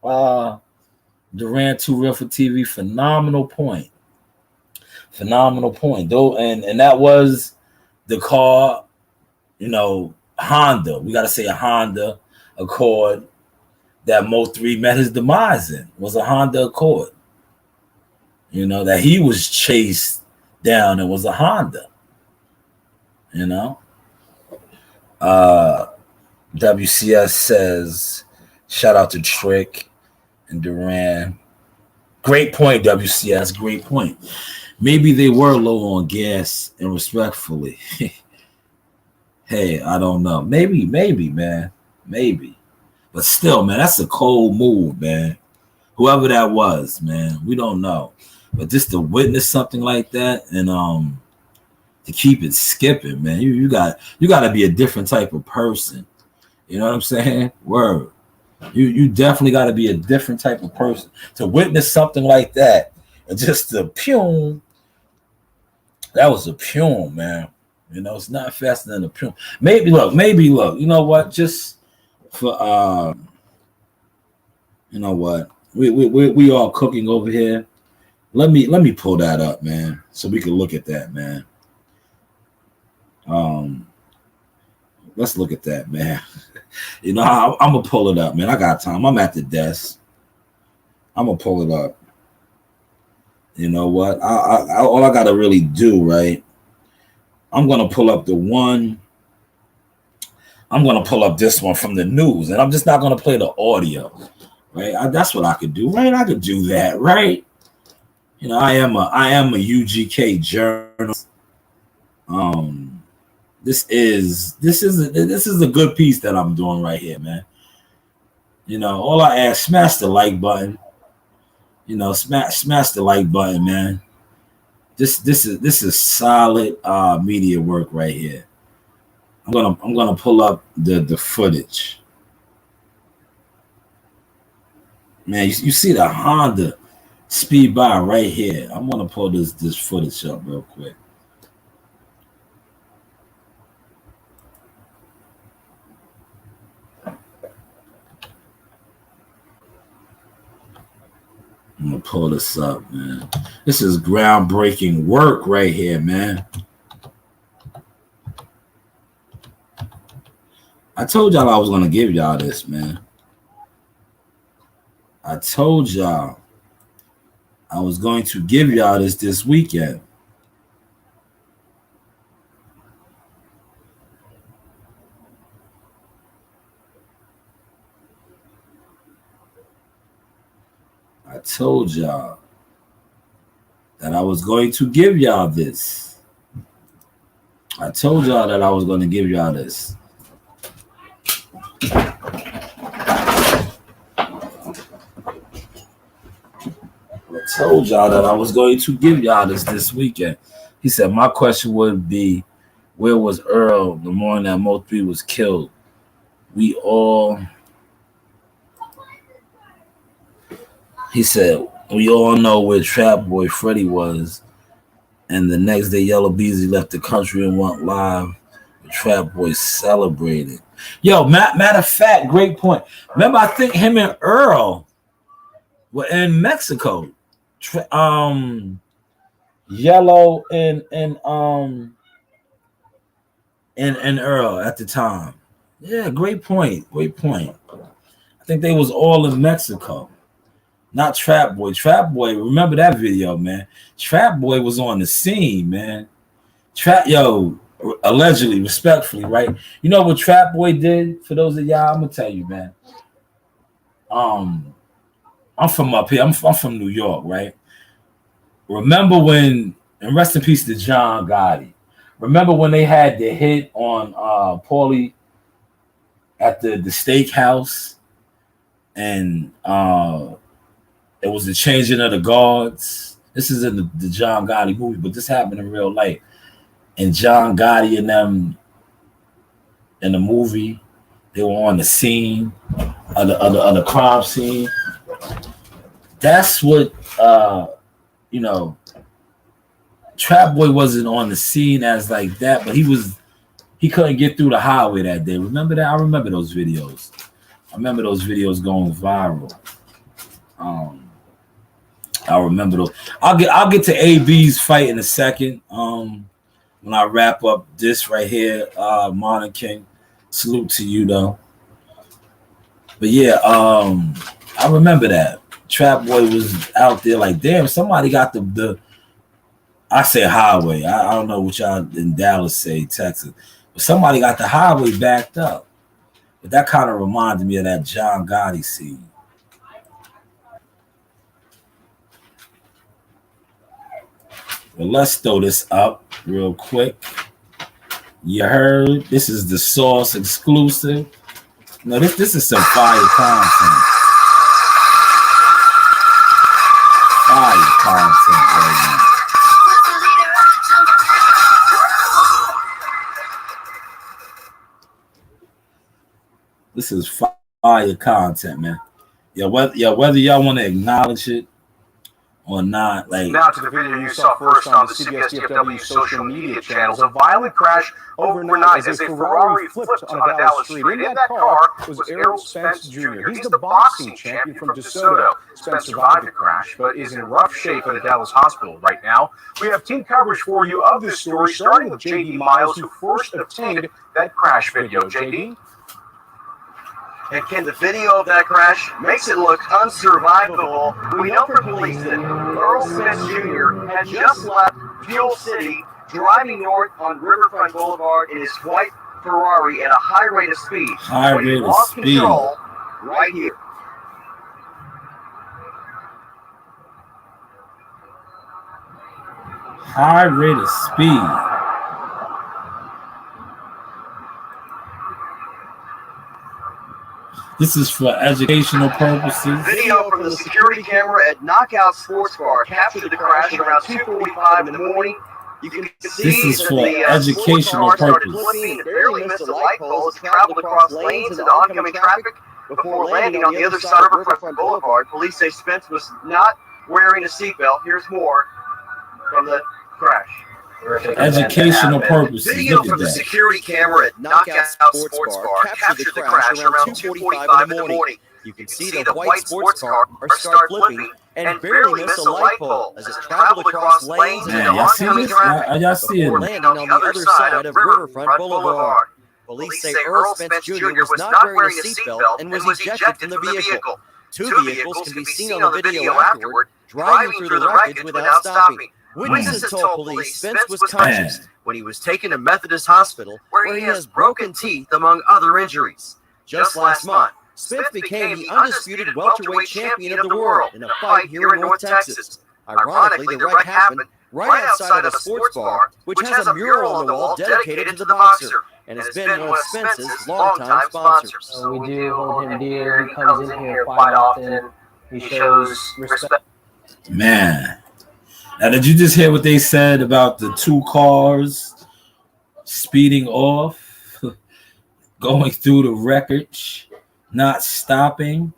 Durant 2 Real for TV, phenomenal point. Phenomenal point. Though, and that was the car, Honda. We got to say a Honda Accord that Mo 3 met his demise in. Was a Honda Accord. That he was chased down and was a Honda. WCS says, shout out to Trick and Duran. Great point, WCS. Great point. Maybe they were low on gas, and respectfully. Hey, I don't know. Maybe, man. Maybe. But still, man, that's a cold move, man. whoever that was, man. We don't know, but just to witness something like that and to keep it skipping, man. You got to be a different type of person. You know what I'm saying? Word. You definitely got to be a different type of person to witness something like that and just the pum. That was a pum, man. You know, it's not faster than a pum. Maybe look. You know what? Just for you know what? We all cooking over here. Let me pull that up, man, so we can look at that, man. Let's look at that, man. You know, I'm gonna pull it up, man. I got time. I'm at the desk. I'm gonna pull it up. You know what? All I gotta really do, right? I'm gonna pull up the one. I'm gonna pull up this one from the news, and I'm just not gonna play the audio, right? That's what I could do, right? I could do that, right? You know, I am a UGK journalist. This is a good piece that I'm doing right here, man. You know, all I ask, smash the like button. You know, smash the like button, man. This is solid media work right here. I'm gonna pull up the footage. Man, you see the Honda speed by right here. I'm gonna pull this footage up real quick. I'm gonna pull this up, man. This is groundbreaking work right here, man. I told y'all I was gonna give y'all this, man. I told y'all I was going to give y'all this weekend. I told y'all that I was going to give y'all this. I told y'all that I was going to give y'all this. I told y'all that I was going to give y'all this weekend. He said, my question would be, where was Earl the morning that Mo 3 was killed? He said, we all know where Trap Boy Freddy was. And the next day, Yellow Beezy left the country and went live. The Trap Boy celebrated. Yo, matter of fact, great point. Remember, I think him and Earl were in Mexico. Yellow and Earl at the time. Yeah, great point. Great point. I think they was all in Mexico. Not Trap Boy. Trap Boy, remember that video, man. Trap Boy was on the scene, man. Allegedly, respectfully, right? You know what Trap Boy did? For those of y'all, I'm gonna tell you, man. I'm from up here. I'm from New York, right? Remember when, and rest in peace to John Gotti. Remember when they had the hit on Paulie at the steakhouse, and it was the changing of the guards. This is in the John Gotti movie, but this happened in real life. And John Gotti and them in the movie, they were on the scene of the crime scene. That's what you know. Trap Boy wasn't on the scene as like that, but he couldn't get through the highway that day. Remember that? I remember those videos. I remember those videos going viral. I remember those. I'll get to AB's fight in a second. When I wrap up this right here, Modern King, salute to you though. But yeah, I remember that Trap Boy was out there like, damn, somebody got the I say highway. I don't know what y'all in Dallas say, Texas, but somebody got the highway backed up. But that kind of reminded me of that John Gotti scene. Well, let's throw this up real quick. You heard? This is the Source exclusive. No, this is some fire content. content right now. This is fire content, man. Whether y'all want to acknowledge it or not, like. Now to the video you saw first on the CBS DFW social media channels. A violent crash overnight as a Ferrari flipped on a Dallas street. In that car was Earl Spence Jr. He's the boxing champion from DeSoto. Spence survived the crash, but is in rough shape at a Dallas hospital right now. We have team coverage for you of this story, starting with J.D. Miles, who first obtained that crash video. J.D.? And Ken, the video of that crash makes it look unsurvivable. We know from police that Earl Spence Jr. had just left Fuel City, driving north on Riverfront Boulevard in his white Ferrari at a high rate of speed. High When he rate of lost speed. control right here. High rate of speed. This is for educational purposes. Video from the security camera at Knockout Sports Bar captured the crash around 2:45 in the morning. You can see This is that for the educational sports car started purpose. flipping and barely missed a light pole as it traveled across lanes and oncoming traffic before landing on the other side of Riverfront Boulevard. Police say Spence was not wearing a seatbelt. Here's more from the crash. Educational purposes. Video Look from at the that. security camera at Knockout Sports Bar captured the crash around 2:45 in the morning. You can see the white sports car start flipping and barely miss a light pole as it traveled across lanes and Man, y'all see oncoming this? traffic Y'all see it? before landing on the other side of Riverfront Boulevard. Police say Earl Spence Jr. was not wearing a seatbelt and was ejected from the vehicle. Two vehicles can be seen on the video afterward, driving through the wreckage without stopping. Witnesses told police Spence was conscious when he was taken to Methodist Hospital, where he has broken teeth, among other injuries. Just last month, Spence became the undisputed welterweight champion of the world in a fight here in North Texas. Ironically, the wreck happened right outside of a sports bar, which has a mural on the wall dedicated to the boxer, and has been one of Spence's longtime sponsors. We do hold him dear. He comes in here quite often. He shows respect. Man. Now, did you just hear what they said about the two cars speeding off, going through the wreckage, not stopping?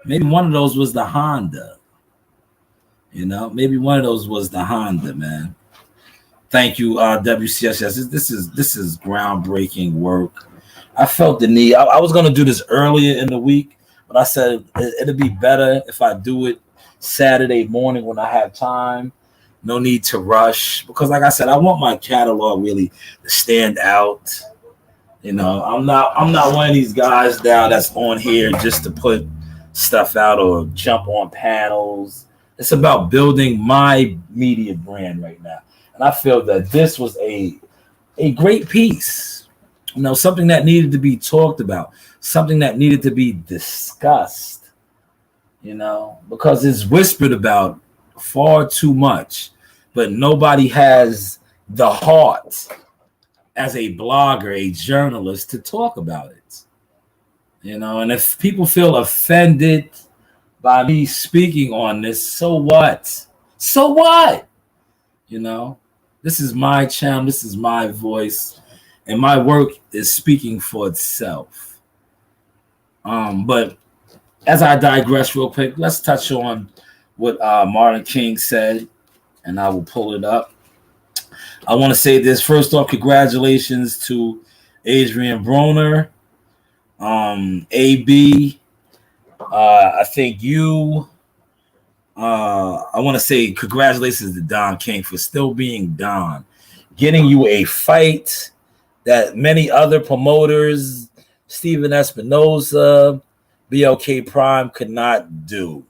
Maybe one of those was the Honda. Maybe one of those was the Honda, man. Thank you, WCSS. This is groundbreaking work. I felt the need. I was going to do this earlier in the week, but I said it'd be better if I do it Saturday morning when I have time. No need to rush, because like I said, I want my catalog really to stand out. I'm not one of these guys now that's on here just to put stuff out or jump on panels. It's about building my media brand right now. And I feel that this was a great piece. Something that needed to be talked about, something that needed to be discussed. Because it's whispered about far too much, but nobody has the heart as a blogger, a journalist, to talk about it. And if people feel offended by me speaking on this, so what? So what? This is my channel, this is my voice, and my work is speaking for itself. But as I digress real quick, let's touch on what Martin King said, and I will pull it up. I want to say this. First off, congratulations to Adrian Broner, AB. I think you. I want to say congratulations to Don King for still being Don, getting you a fight that many other promoters, Steven Espinoza, BLK Prime, could not do.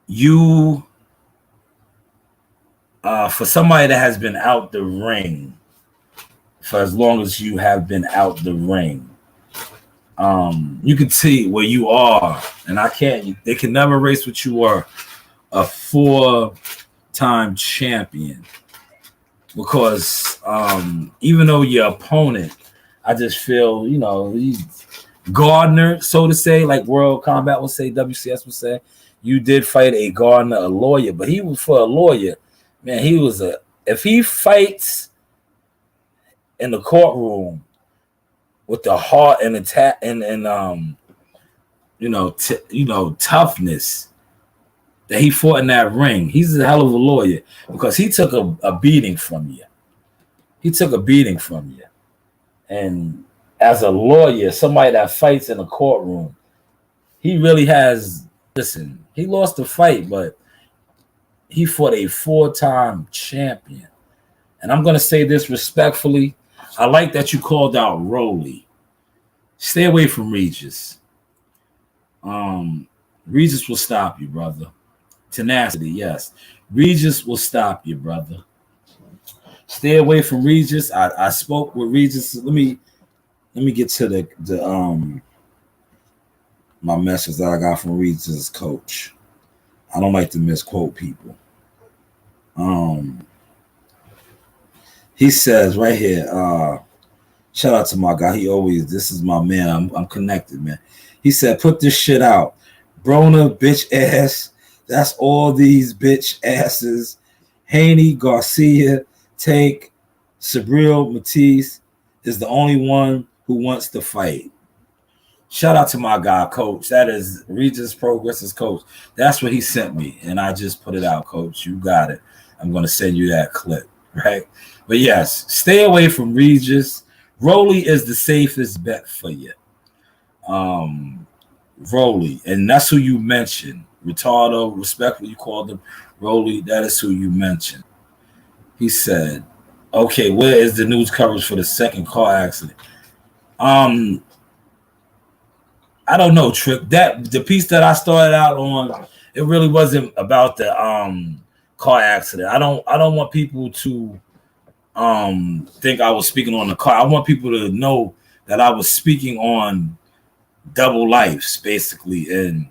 You, for somebody that has been out the ring for as long as you have been out the ring, you can see where you are, and they can never erase what you are, a 4-time champion. Because even though your opponent, I just feel, Gardner, so to say, like World Combat would say, WCS would say, you did fight a Gardner, a lawyer, but he was for a lawyer. Man, he was if he fights in the courtroom with the heart and attack and toughness that he fought in that ring, he's a hell of a lawyer because he took a beating from you. He took a beating from you. And as a lawyer, somebody that fights in a courtroom, he really has, listen, he lost the fight, but he fought a 4-time champion. And I'm going to say this respectfully. I like that you called out Rolly. Stay away from Regis. Regis will stop you, brother. Tenacity, yes. Regis will stop you, brother. Stay away from Regis. I spoke with Regis. Let me get to the my message that I got from Regis' coach. I don't like to misquote people. He says right here, shout out to my guy. This is my man. I'm connected, man. He said, put this shit out. Broner, bitch ass. That's all these bitch asses. Haney, Garcia, Tank, Sabril, Matisse is the only one who wants to fight. Shout out to my guy, coach. That is Regis Progress's coach. That's what he sent me, and I just put it out, coach. You got it. I'm going to send you that clip, right? But yes, stay away from Regis. Rolly is the safest bet for you. Rolly, and that's who you mentioned. Retardo, respectfully, you called him Rolly. That is who you mentioned. He said, okay, where is the news coverage for the second car accident? I don't know, Trick. The piece that I started out on, it really wasn't about the car accident. I don't want people to think I was speaking on the car. I want people to know that I was speaking on double lives, basically, and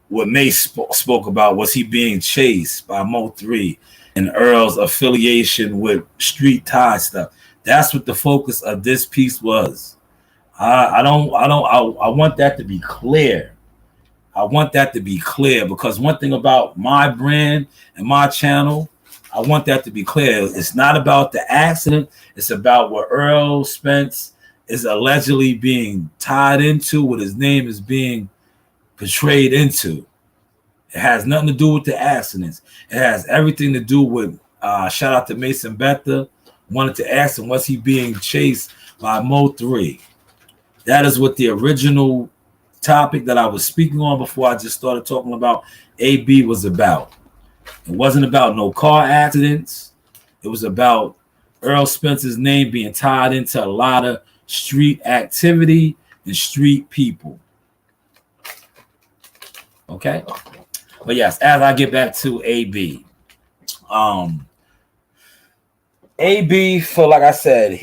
what Mase spoke about was he being chased by Mo3 and Earl's affiliation with street tie stuff. That's what the focus of this piece was. I want that to be clear. I want that to be clear because one thing about my brand and my channel, I want that to be clear. It's not about the accident. It's about what Earl Spence is allegedly being tied into, what his name is being portrayed into. It has nothing to do with the accidents. It has everything to do with, shout out to Mason Betha, wanted to ask him, was he being chased by Mo3? That is what the original topic that I was speaking on before I just started talking about AB was about. It wasn't about no car accidents. It was about Earl Spence's name being tied into a lot of street activity and street people. Okay? But yes, as I get back to AB. AB, for like I said,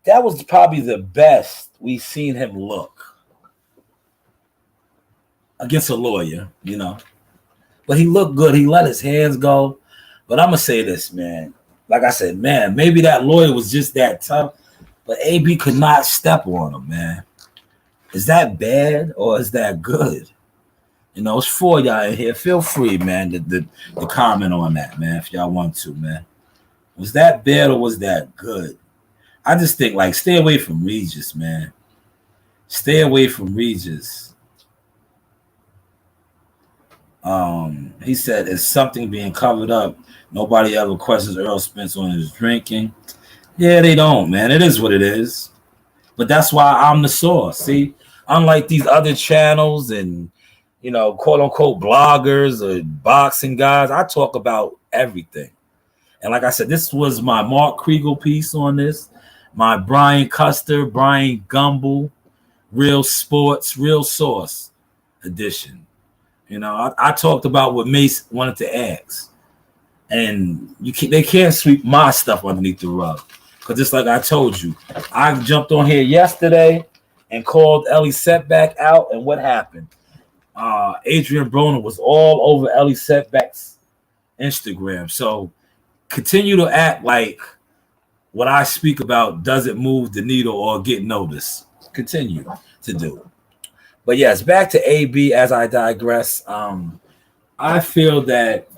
that was probably the best we've seen him look against a lawyer, you know. But he looked good. He let his hands go. But I'm going to say this, man. Like I said, man, maybe that lawyer was just that tough, but AB could not step on him, man. Is that bad or is that good? You know, it's for y'all in here. Feel free, man, to comment on that, man, if y'all want to, man. Was that bad or was that good? I just think, like, stay away from Regis, man. Stay away from Regis. He said, is something being covered up? Nobody ever questions Earl Spence on his drinking. Yeah, they don't, man. It is what it is. But that's why I'm the source. See, unlike these other channels and, you know, quote unquote bloggers or boxing guys, I talk about everything. And like I said, this was my Mark Kriegel piece on this, my Brian Custer, Brian Gumble, Real Sports, Real Source edition. You know, I talked about what Mase wanted to ask. And they can't sweep my stuff underneath the rug. Because just like I told you, I jumped on here yesterday and called Ellie Setback out. And what happened? Adrian Broner was all over Ellie Setback's Instagram. So continue to act like what I speak about doesn't move the needle or get noticed. continue to do. But yes, back to AB as I digress. I feel that,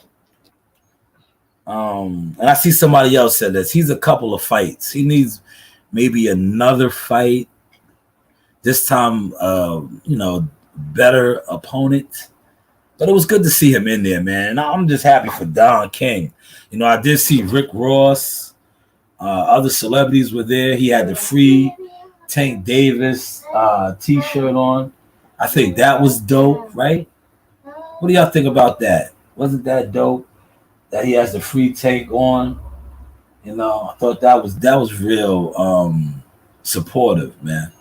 and I see somebody else said this. He's a couple of fights. He needs maybe another fight. This time, better opponent. But it was good to see him in there, man. And I'm just happy for Don King. I did see Rick Ross. Other celebrities were there. He had the free Tank Davis T-shirt on. I think that was dope, right? What do y'all think about that? Wasn't that dope that he has the free Tank on? I thought that was real supportive, man.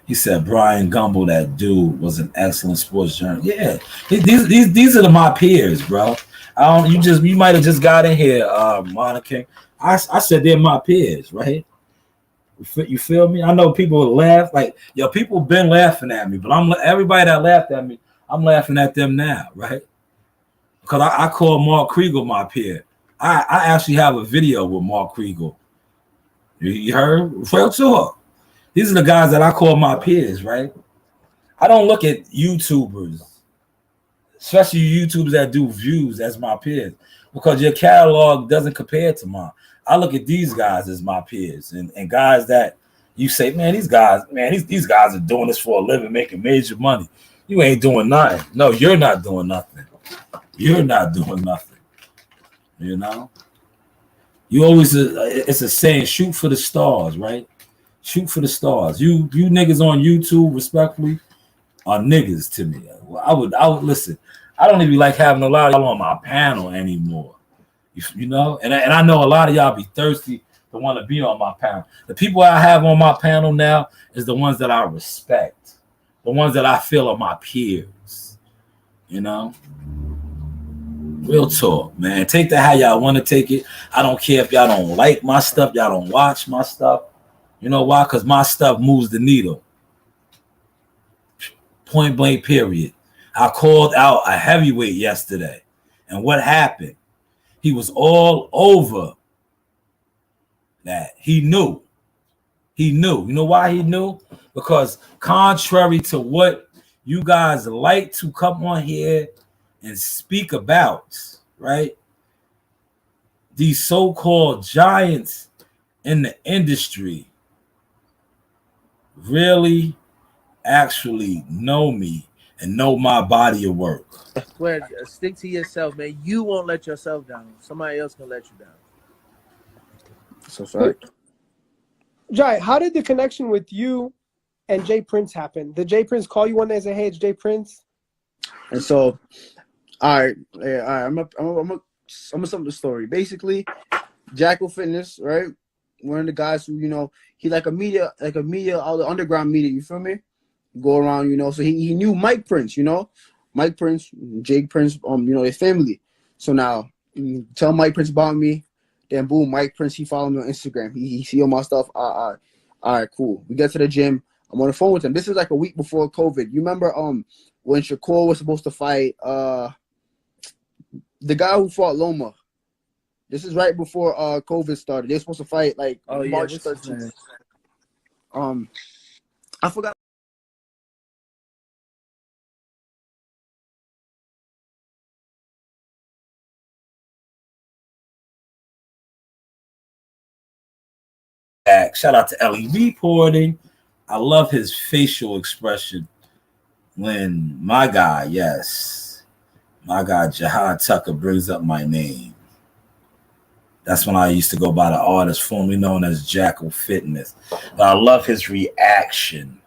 He said Brian Gumble, that dude, was an excellent sports journalist. Yeah, these are my peers, bro. You might have just got in here, Monica. I said they're my peers, right? You feel me? I know people will laugh, like, people been laughing at me, but everybody that laughed at me, I'm laughing at them now, right? Because I call Mark Kriegel my peer. I actually have a video with Mark Kriegel. You heard? Real talk. These are the guys that I call my peers, right? I don't look at YouTubers, especially YouTubers that do views, as my peers, because your catalog doesn't compare to mine. I look at these guys as my peers, and guys that you say, man, these guys are doing this for a living, making major money. You ain't doing nothing. No, you're not doing nothing. You're not doing nothing. You always, it's a saying, shoot for the stars, right? Shoot for the stars. You niggas on YouTube, respectfully, are niggas to me. I would listen. I don't even like having a lot of y'all on my panel anymore. And I know a lot of y'all be thirsty to want to be on my panel. The people I have on my panel now is the ones that I respect, the ones that I feel are my peers. Real talk, man. Take that how y'all want to take it. I don't care if y'all don't like my stuff, y'all don't watch my stuff. You know why? Because my stuff moves the needle. Point blank, period. I called out a heavyweight yesterday. And what happened? He was all over that. He knew. You know why he knew? Because contrary to what you guys like to come on here and speak about, right? These so-called giants in the industry really actually know me and know my body of work. Well, stick to yourself, man. You won't let yourself down. Somebody else can let you down. So sorry. Jai, how did the connection with you and Jay Prince happen? Did Jay Prince call you one day and say, "Hey, it's Jay Prince"? And so, all right. I'm gonna sum up the story. Basically, Jackal Fitness, right? One of the guys who, he like a media, all the underground media. You feel me? Go around, So he knew Mike Prince, Mike Prince, Jake Prince, their family. So now, tell Mike Prince about me. Then boom, Mike Prince, he followed me on Instagram. He see all my stuff. All right, cool. We get to the gym. I'm on the phone with him. This is like a week before COVID. You remember when Shakur was supposed to fight the guy who fought Loma? This is right before COVID started. They're supposed to fight like March 13th. I forgot. Shout out to Ellie reporting. I love his facial expression when my guy Jihad Tucker brings up my name. That's when I used to go by the artist formerly known as Jackal Fitness. But I love his reaction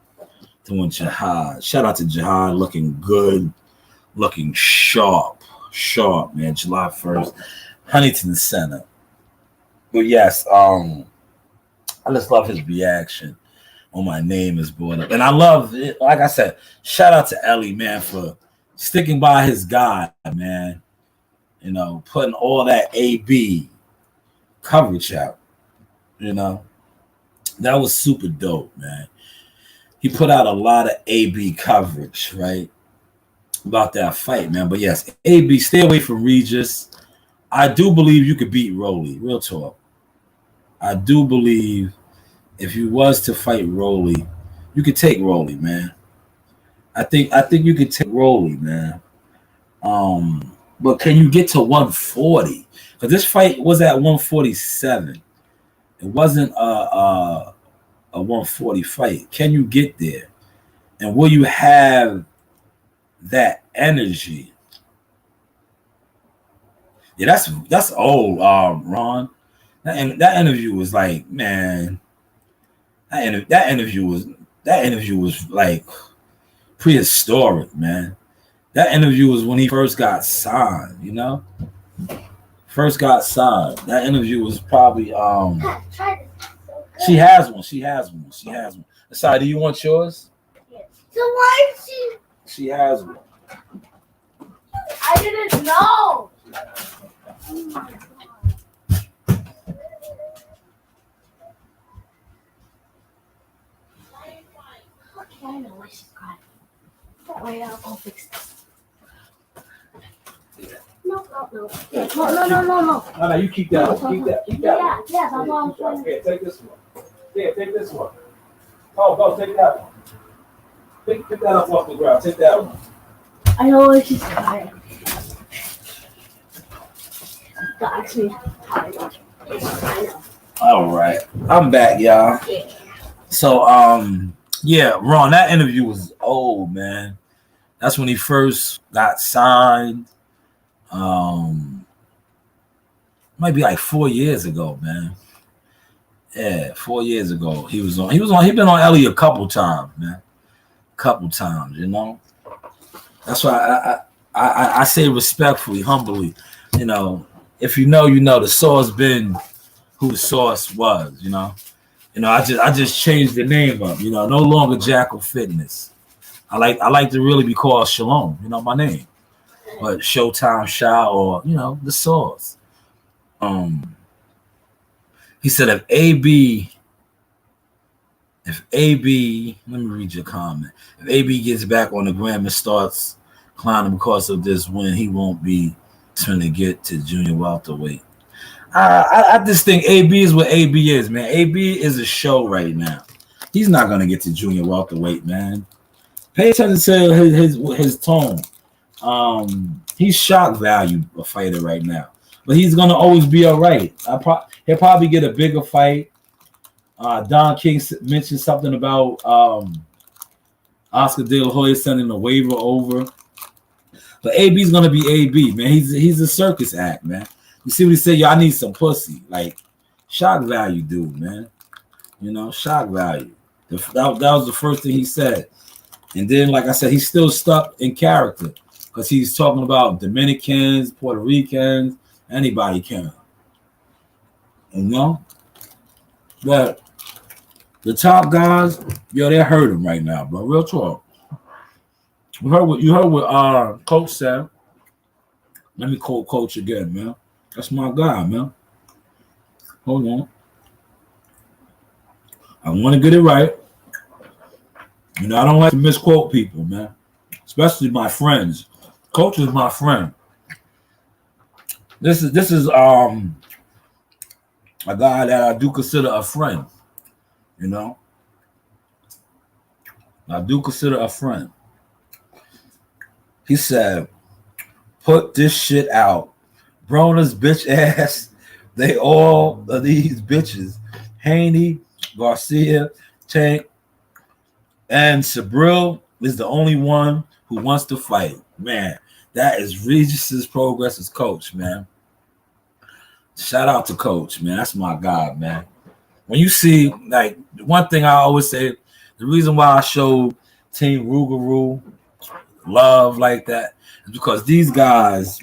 to when Jihad. Shout out to Jihad, looking good, looking sharp, man. July 1st, Huntington Center. But yes, I just love his reaction when my name is brought up. And I love it. Like I said, shout out to Ellie, man, for sticking by his guy, man. Putting all that AB coverage out. That was super dope, man. He put out a lot of AB coverage, right? About that fight, man. But yes, AB, stay away from Regis. I do believe you could beat Rolly. Real talk. I do believe if you was to fight Rolly, you could take Rolly, man. I think you could take Rolly, man. But can you get to 140? Because this fight was at 147. It wasn't a 140 fight. Can you get there? And will you have that energy? Yeah, that's old, Ron. That interview was like, man, that interview was like prehistoric, man. That interview was when he first got signed, you know? First got signed. That interview was probably she has one. Sorry, do you want yours? So why is She has one. I didn't know. Okay, I know why she's crying. Don't worry, I'll go fix this. No. No, you keep that. Keep that. Yeah, that's all I'm trying to. Here, take this one. Here, take this one. Oh, go, take that one. Pick that up off the ground. Take that one. I know why she's crying. That's me. I know. All right, I'm back, y'all. Yeah. So, yeah, Ron, that interview was old, man. That's when he first got signed. Might be like 4 years ago, man. Yeah, 4 years ago. He been on Ellie a couple times, man. Couple times, you know. That's why I say respectfully, humbly, you know, if you know, the source been who the source was, you know. I just changed the name up, you know, no longer Jackal Fitness. I like to really be called Shalom, you know, my name. But Showtime Shah or, you know, the source. He said if AB, let me read your comment. If AB gets back on the gram and starts climbing because of this win, he won't be trying to get to junior welterweight. I just think AB is what AB is, man. AB is a show right now. He's not gonna get to junior welterweight, man. Pay attention to his tone. He's shock value a fighter right now, but he's gonna always be all right. He'll probably get a bigger fight. Don King mentioned something about Oscar De La Hoya sending a waiver over, but AB's gonna be AB, man. He's a circus act, man. You see what he said? Y'all need some pussy, like shock value, dude, man. You know, shock value. That was the first thing he said, and then, like I said, he's still stuck in character because he's talking about Dominicans, Puerto Ricans, anybody can, you know. But the top guys, yo, they hurt him right now, bro. Real talk. You heard what Coach said. Let me quote Coach again, man. That's my guy, man. Hold on. I want to get it right. You know, I don't like to misquote people, man. Especially my friends. Coach is my friend. This is a guy that I do consider a friend. You know? I do consider a friend. He said, put this shit out. Broner's bitch ass. They all of these bitches. Haney, Garcia, Tank, and Sabril is the only one who wants to fight. Man, that is Regis's Progress as coach, man. Shout out to Coach, man. That's my guy, man. When you see, like, one thing I always say, the reason why I show Team Rougarou love like that is because these guys,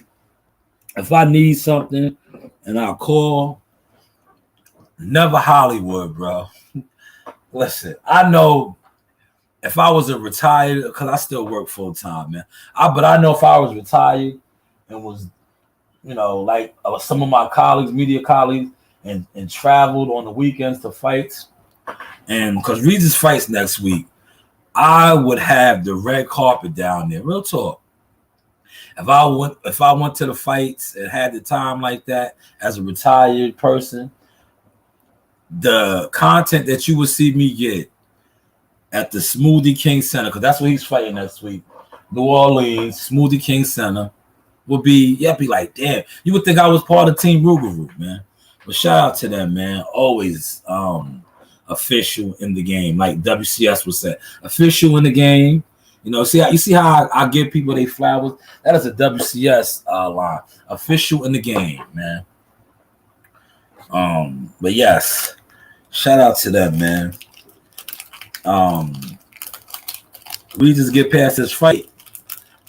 if I need something and I call, never Hollywood, bro. Listen, I know if I was a retired, because I still work full time, man. But I know if I was retired and was, you know, like some of my colleagues, media colleagues, and traveled on the weekends to fights, and because Regis fights next week, I would have the red carpet down there. Real talk. If I went to the fights and had the time like that as a retired person, the content that you would see me get at the Smoothie King Center, because that's where he's fighting next week, New Orleans, Smoothie King Center, would be, be like, damn, you would think I was part of Team Rougarou, man. But shout out to them, man. Always official in the game, like WCS would say. Official in the game. You see how I give people their flowers? That is a WCS line. Official in the game, man. But yes, shout out to them, man. We just get past this fight,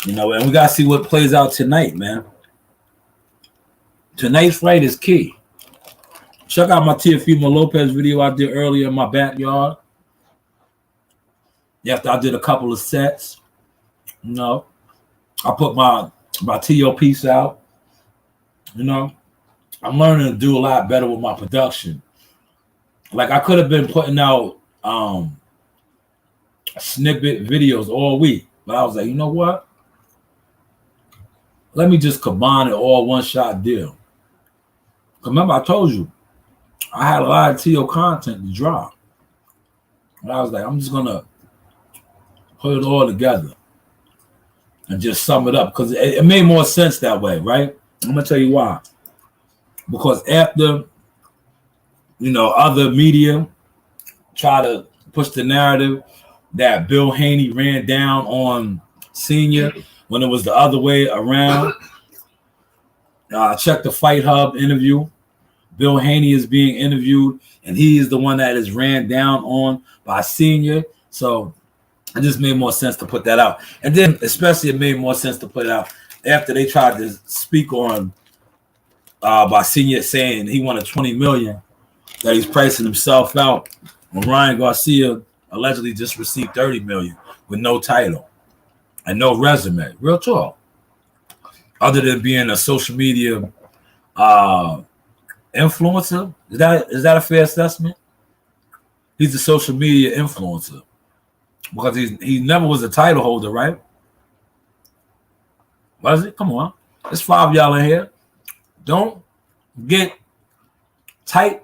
and we gotta see what plays out tonight, man. Tonight's fight is key. Check out my Teofimo Lopez video I did earlier in my backyard. After I did a couple of sets, I put my TO piece out. I'm learning to do a lot better with my production. Like, I could have been putting out snippet videos all week, but I was like, you know what? Let me just combine it all one shot deal. Remember, I told you I had a lot of TO content to drop. And I was like, I'm just gonna put it all together and just sum it up, because it made more sense that way, right? I'm gonna tell you why. Because after, other media try to push the narrative that Bill Haney ran down on Senior when it was the other way around, check the Fight Hub interview. Bill Haney is being interviewed, and he is the one that is ran down on by Senior. So it just made more sense to put that out. And then especially it made more sense to put it out after they tried to speak on by Senior saying he wanted $20 million, that he's pricing himself out when Ryan Garcia allegedly just received $30 million with no title and no resume. Real talk. Other than being a social media influencer. Is that a fair assessment? He's a social media influencer because he never was a title holder, right? Was it? Come on. There's 5 of y'all in here. Don't get tied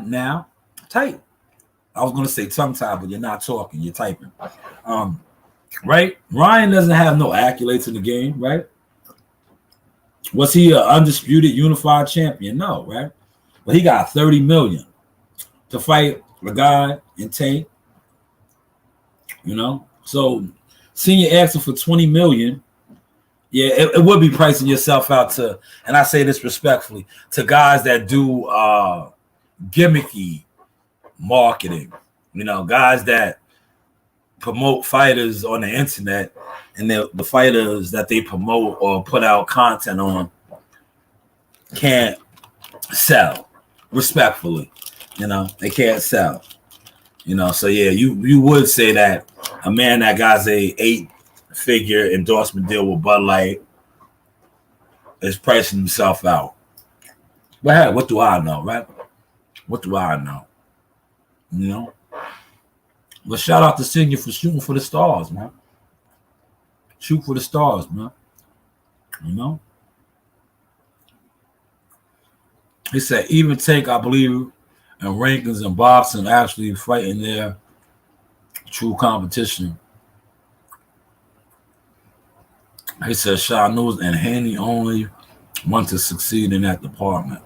now. Type. I was going to say tongue-tied, but you're not talking. You're typing. Right? Ryan doesn't have no accolades in the game, right? Was he an undisputed unified champion? No, right? But he got $30 million to fight a guy in Tank. So Senior asking for $20 million. Yeah, it would be pricing yourself out to, and I say this respectfully, to guys that do gimmicky marketing. Guys that promote fighters on the internet, and the fighters that they promote or put out content on can't sell, respectfully. They can't sell. So yeah, you would say that a man that got a 8-figure endorsement deal with Bud Light is pricing himself out. But hey, what do I know, right? What do I know? But shout out to Senior for shooting for the stars, man. Shoot for the stars, man. He said, even Tank, I believe, and rankings and boxing actually fighting their true competition. He said, Shaw News and Haney only want to succeed in that department.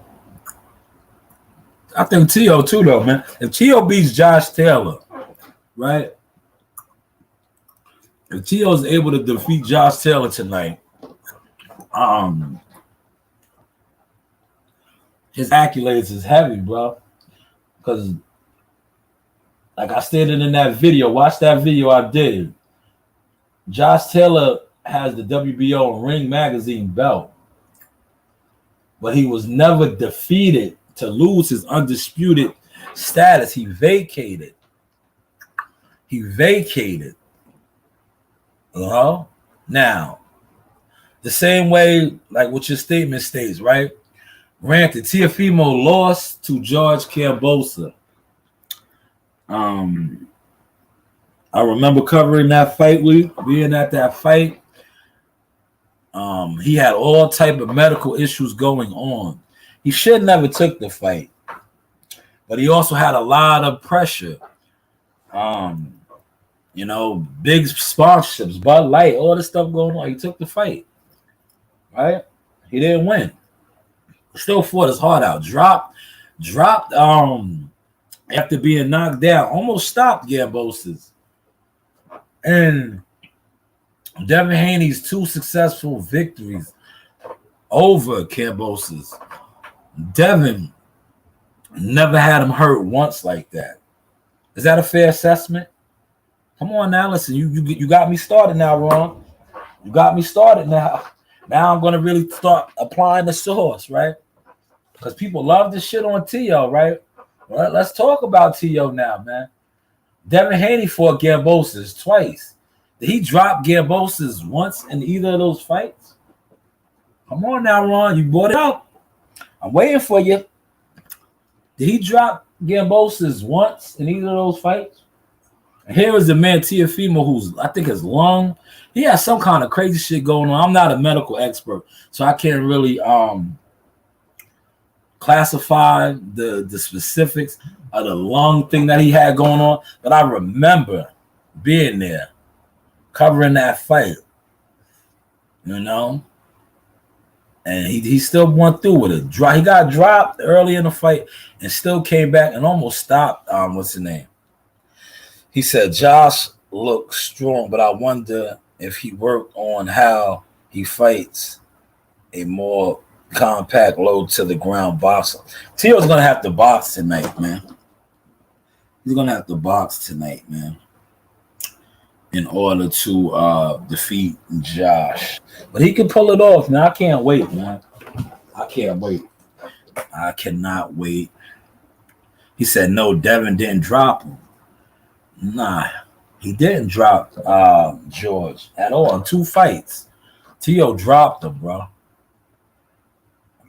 I think T.O. too, though, man. If T.O. beats Josh Taylor, right? If T.O. is able to defeat Josh Taylor tonight, his accolades is heavy, bro. Because, like I stated in that video, watch that video I did. Josh Taylor has the WBO Ring Magazine belt, but he was never defeated to lose his undisputed status. He vacated. Now, the same way, like what your statement states, right? Granted, Teofimo lost to George Cambosa. I remember covering that fight week, being at that fight. He had all type of medical issues going on. He should never took the fight. but he also had a lot of pressure. You know, big sponsorships, Bud Light, all this stuff going on. He took the fight, right? He didn't win. Still fought his heart out. Dropped. After being knocked down, almost stopped Gamboa's. And Devin Haney's 2 successful victories over Gamboa's. Devin never had him hurt once like that. Is that a fair assessment? Come on now, listen. You got me started now, Ron. You got me started now. Now I'm gonna really start applying the sauce, right? Because people love this shit on T.O., right? Well, let's talk about T.O. now, man. Devin Haney fought Gamboa's twice. Did he drop Gamboa's once in either of those fights? Come on now, Ron. You brought it up. I'm waiting for you. Did he drop Gamboa's once in either of those fights? And here is the man, Teofimo, who's, I think, his lung. He has some kind of crazy shit going on. I'm not a medical expert, so I can't really classify the specifics of the lung thing that he had going on. But I remember being there, covering that fight, you know. And he still went through with it. He got dropped early in the fight and still came back and almost stopped. What's his name? He said, Josh looks strong, but I wonder if he worked on how he fights a more compact, low to the ground boxer. Tio's going to have to box tonight, man. He's going to have to box tonight, man, in order to defeat Josh. But he can pull it off, man. I can't wait, man. I can't wait. I cannot wait. He said, no, Devin didn't drop him. Nah, he didn't drop George at all in 2 fights. T.O. dropped him, bro.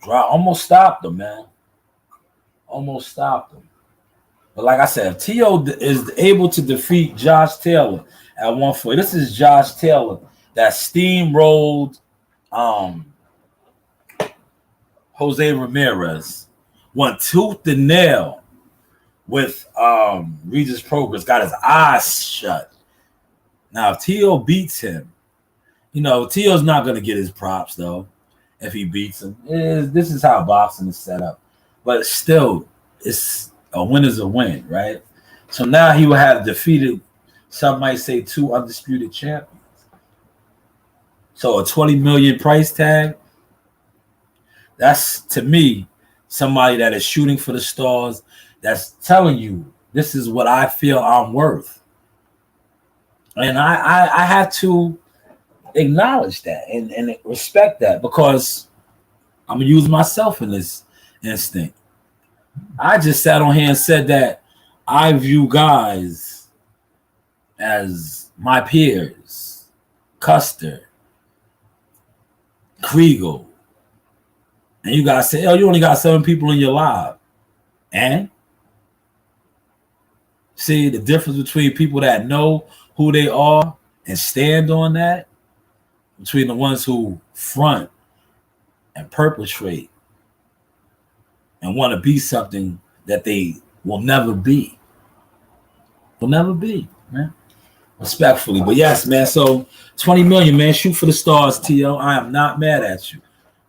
Almost stopped him, man. Almost stopped him. But like I said, if T.O. is able to defeat Josh Taylor at 140, this is Josh Taylor that steamrolled Jose Ramirez, went tooth and nail with Regis Progress, got his eyes shut. Now, if T.O. beats him, you know, T.O.'s not going to get his props, though, if he beats him. This is how boxing is set up. But still, it's a win is a win, right? So now he will have defeated, some might say, 2 undisputed champions. So a $20 million price tag, that's, to me, somebody that is shooting for the stars, that's telling you, this is what I feel I'm worth. And I have to acknowledge that and respect that, because I'm going to use myself in this instinct. I just sat on here and said that I view guys as my peers, Custer, Kriegel, and you guys say, oh, you only got 7 people in your live. And see the difference between people that know who they are and stand on that, between the ones who front and perpetrate and want to be something that they will never be. Will never be, man. Respectfully. But yes, man, so 20 million, man. Shoot for the stars, T.O. I am not mad at you.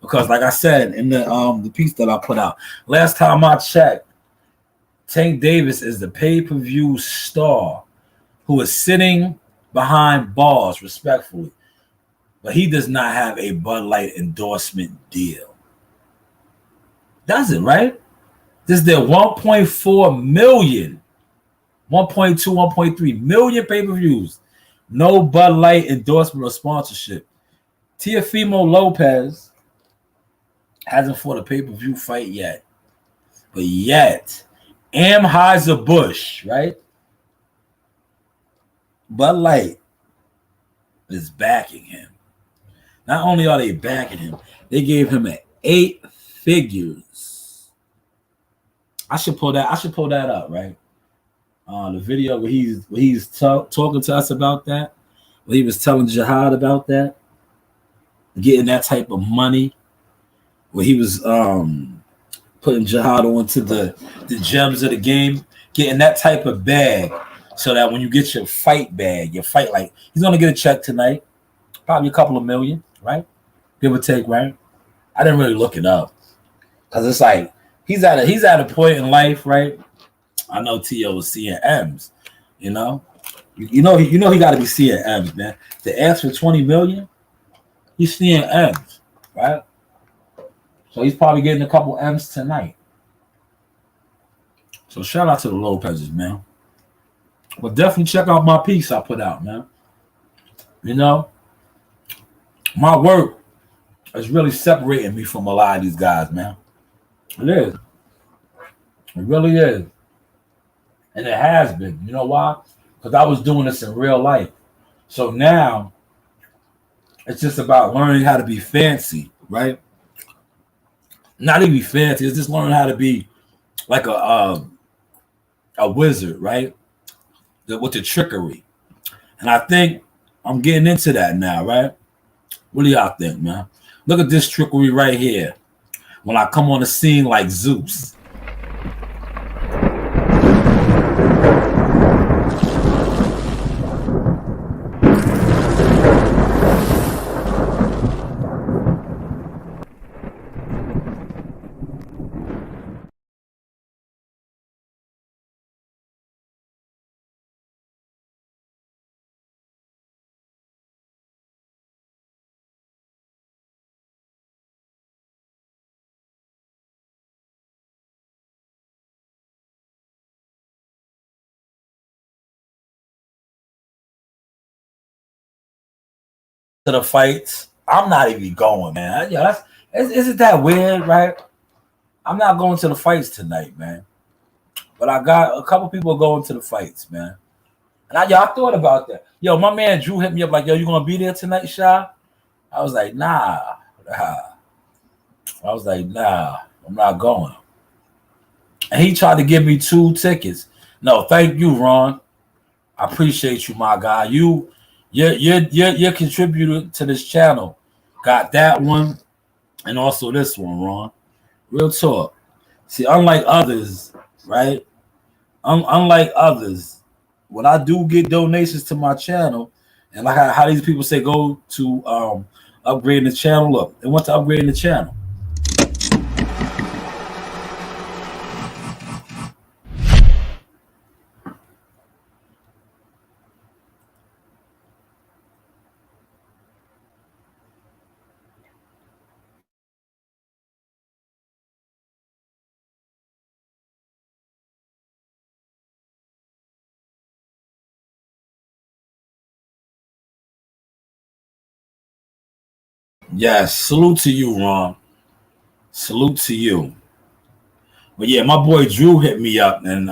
Because like I said in the piece that I put out, last time I checked, Tank Davis is the pay-per-view star who is sitting behind bars, respectfully. But he does not have a Bud Light endorsement deal. Does it, right? This is their 1.4 million, 1.2, 1.3 million pay-per-views. No Bud Light endorsement or sponsorship. Teofimo Lopez hasn't fought a pay-per-view fight yet. But yet, Anheuser-Busch, right? Bud Light is backing him. Not only are they backing him, they gave him an 8 figures. I should pull that up, right? The video where he's talking to us about that, where he was telling Jihad about that, getting that type of money, where he was putting Jihad onto the gems of the game, getting that type of bag, so that when you get your fight bag, your fight, like he's gonna get a check tonight, probably a couple of million, right? Give or take, right? I didn't really look it up because it's like he's at a point in life, right? I know T.O. was seeing M's, you know. You know he got to be seeing M's, man. To ask for 20 million, he's seeing M's, right? So he's probably getting a couple M's tonight. So shout out to the Lopez's, man. But definitely check out my piece I put out, man. You know, my work is really separating me from a lot of these guys, man. It is. It really is. And it has been. You know why? Because I was doing this in real life. So now it's just about learning how to be fancy, right? Not even fancy. It's just learning how to be like a wizard, right? With the trickery. And I think I'm getting into that now, right? What do y'all think, man? Look at this trickery right here. When I come on the scene like Zeus. To the fights, I'm not even going, man. Yeah, isn't that weird, right? I'm not going to the fights tonight, man. But I got a couple people going to the fights, man. And I thought about that. Yo, my man Drew hit me up like, yo, you gonna be there tonight, Shy? I was like, nah. I was like, nah, I'm not going. And he tried to give me 2 tickets. No, thank you, Ron. I appreciate you, my guy. You're contributor to this channel. Got that one and also this one, Ron. Real talk. See, unlike others, right? Unlike others, when I do get donations to my channel, and like how these people say go to upgrade the channel, look, they want to upgrade the channel. Yes, salute to you, Ron. Salute to you. But yeah, my boy Drew hit me up, and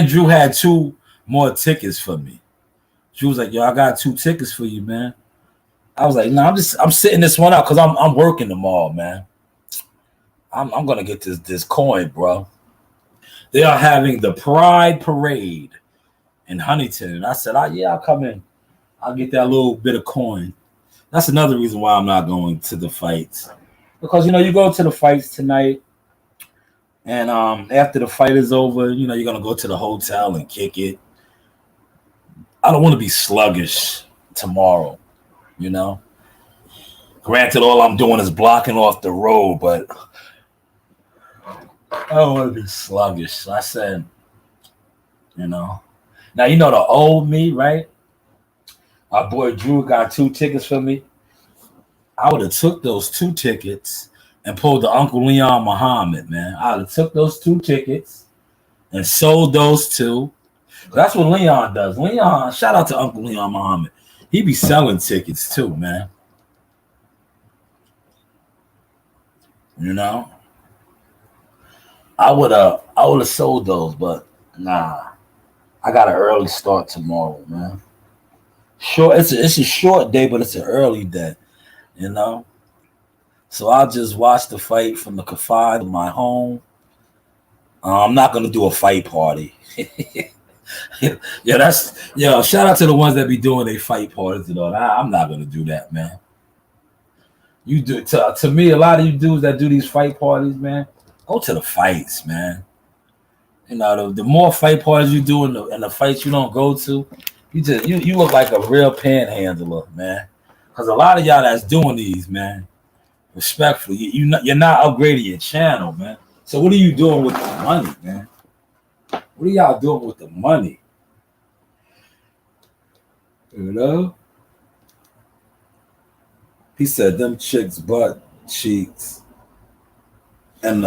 Drew had 2 more tickets for me. Drew was like, "Yo, I got 2 tickets for you, man." I was like, "No, I'm sitting this one out because I'm working tomorrow, man. I'm gonna get this coin, bro." They are having the Pride Parade in Huntington, and I said, I'll come in. I'll get that little bit of coin." That's another reason why I'm not going to the fights, because you go to the fights tonight, and after the fight is over, you're gonna go to the hotel and kick it. I don't want to be sluggish tomorrow, Granted, all I'm doing is blocking off the road, but I don't want to be sluggish. So I said, Now the old me, right? Our boy Drew got 2 tickets for me. I would have took those 2 tickets and pulled the Uncle Leon Muhammad, man. I would have took those 2 tickets and sold those 2. That's what Leon does. Leon, shout out to Uncle Leon Muhammad. He be selling tickets too, man. I would have sold those, but nah. I got an early start tomorrow, man. Sure, it's a short day, but it's an early day, So I'll just watch the fight from the confines of my home. I'm not gonna do a fight party. Shout out to the ones that be doing their fight parties and all that. I'm not gonna do that, man. You do to me, a lot of you dudes that do these fight parties, man, go to the fights, man. You know, the more fight parties you do and the fights you don't go to, you look like a real panhandler, man. Because a lot of y'all that's doing these, man, respectfully, you're not upgrading your channel, man. So what are you doing with the money, man? What are y'all doing with the money? You know? He said them chicks' butt cheeks and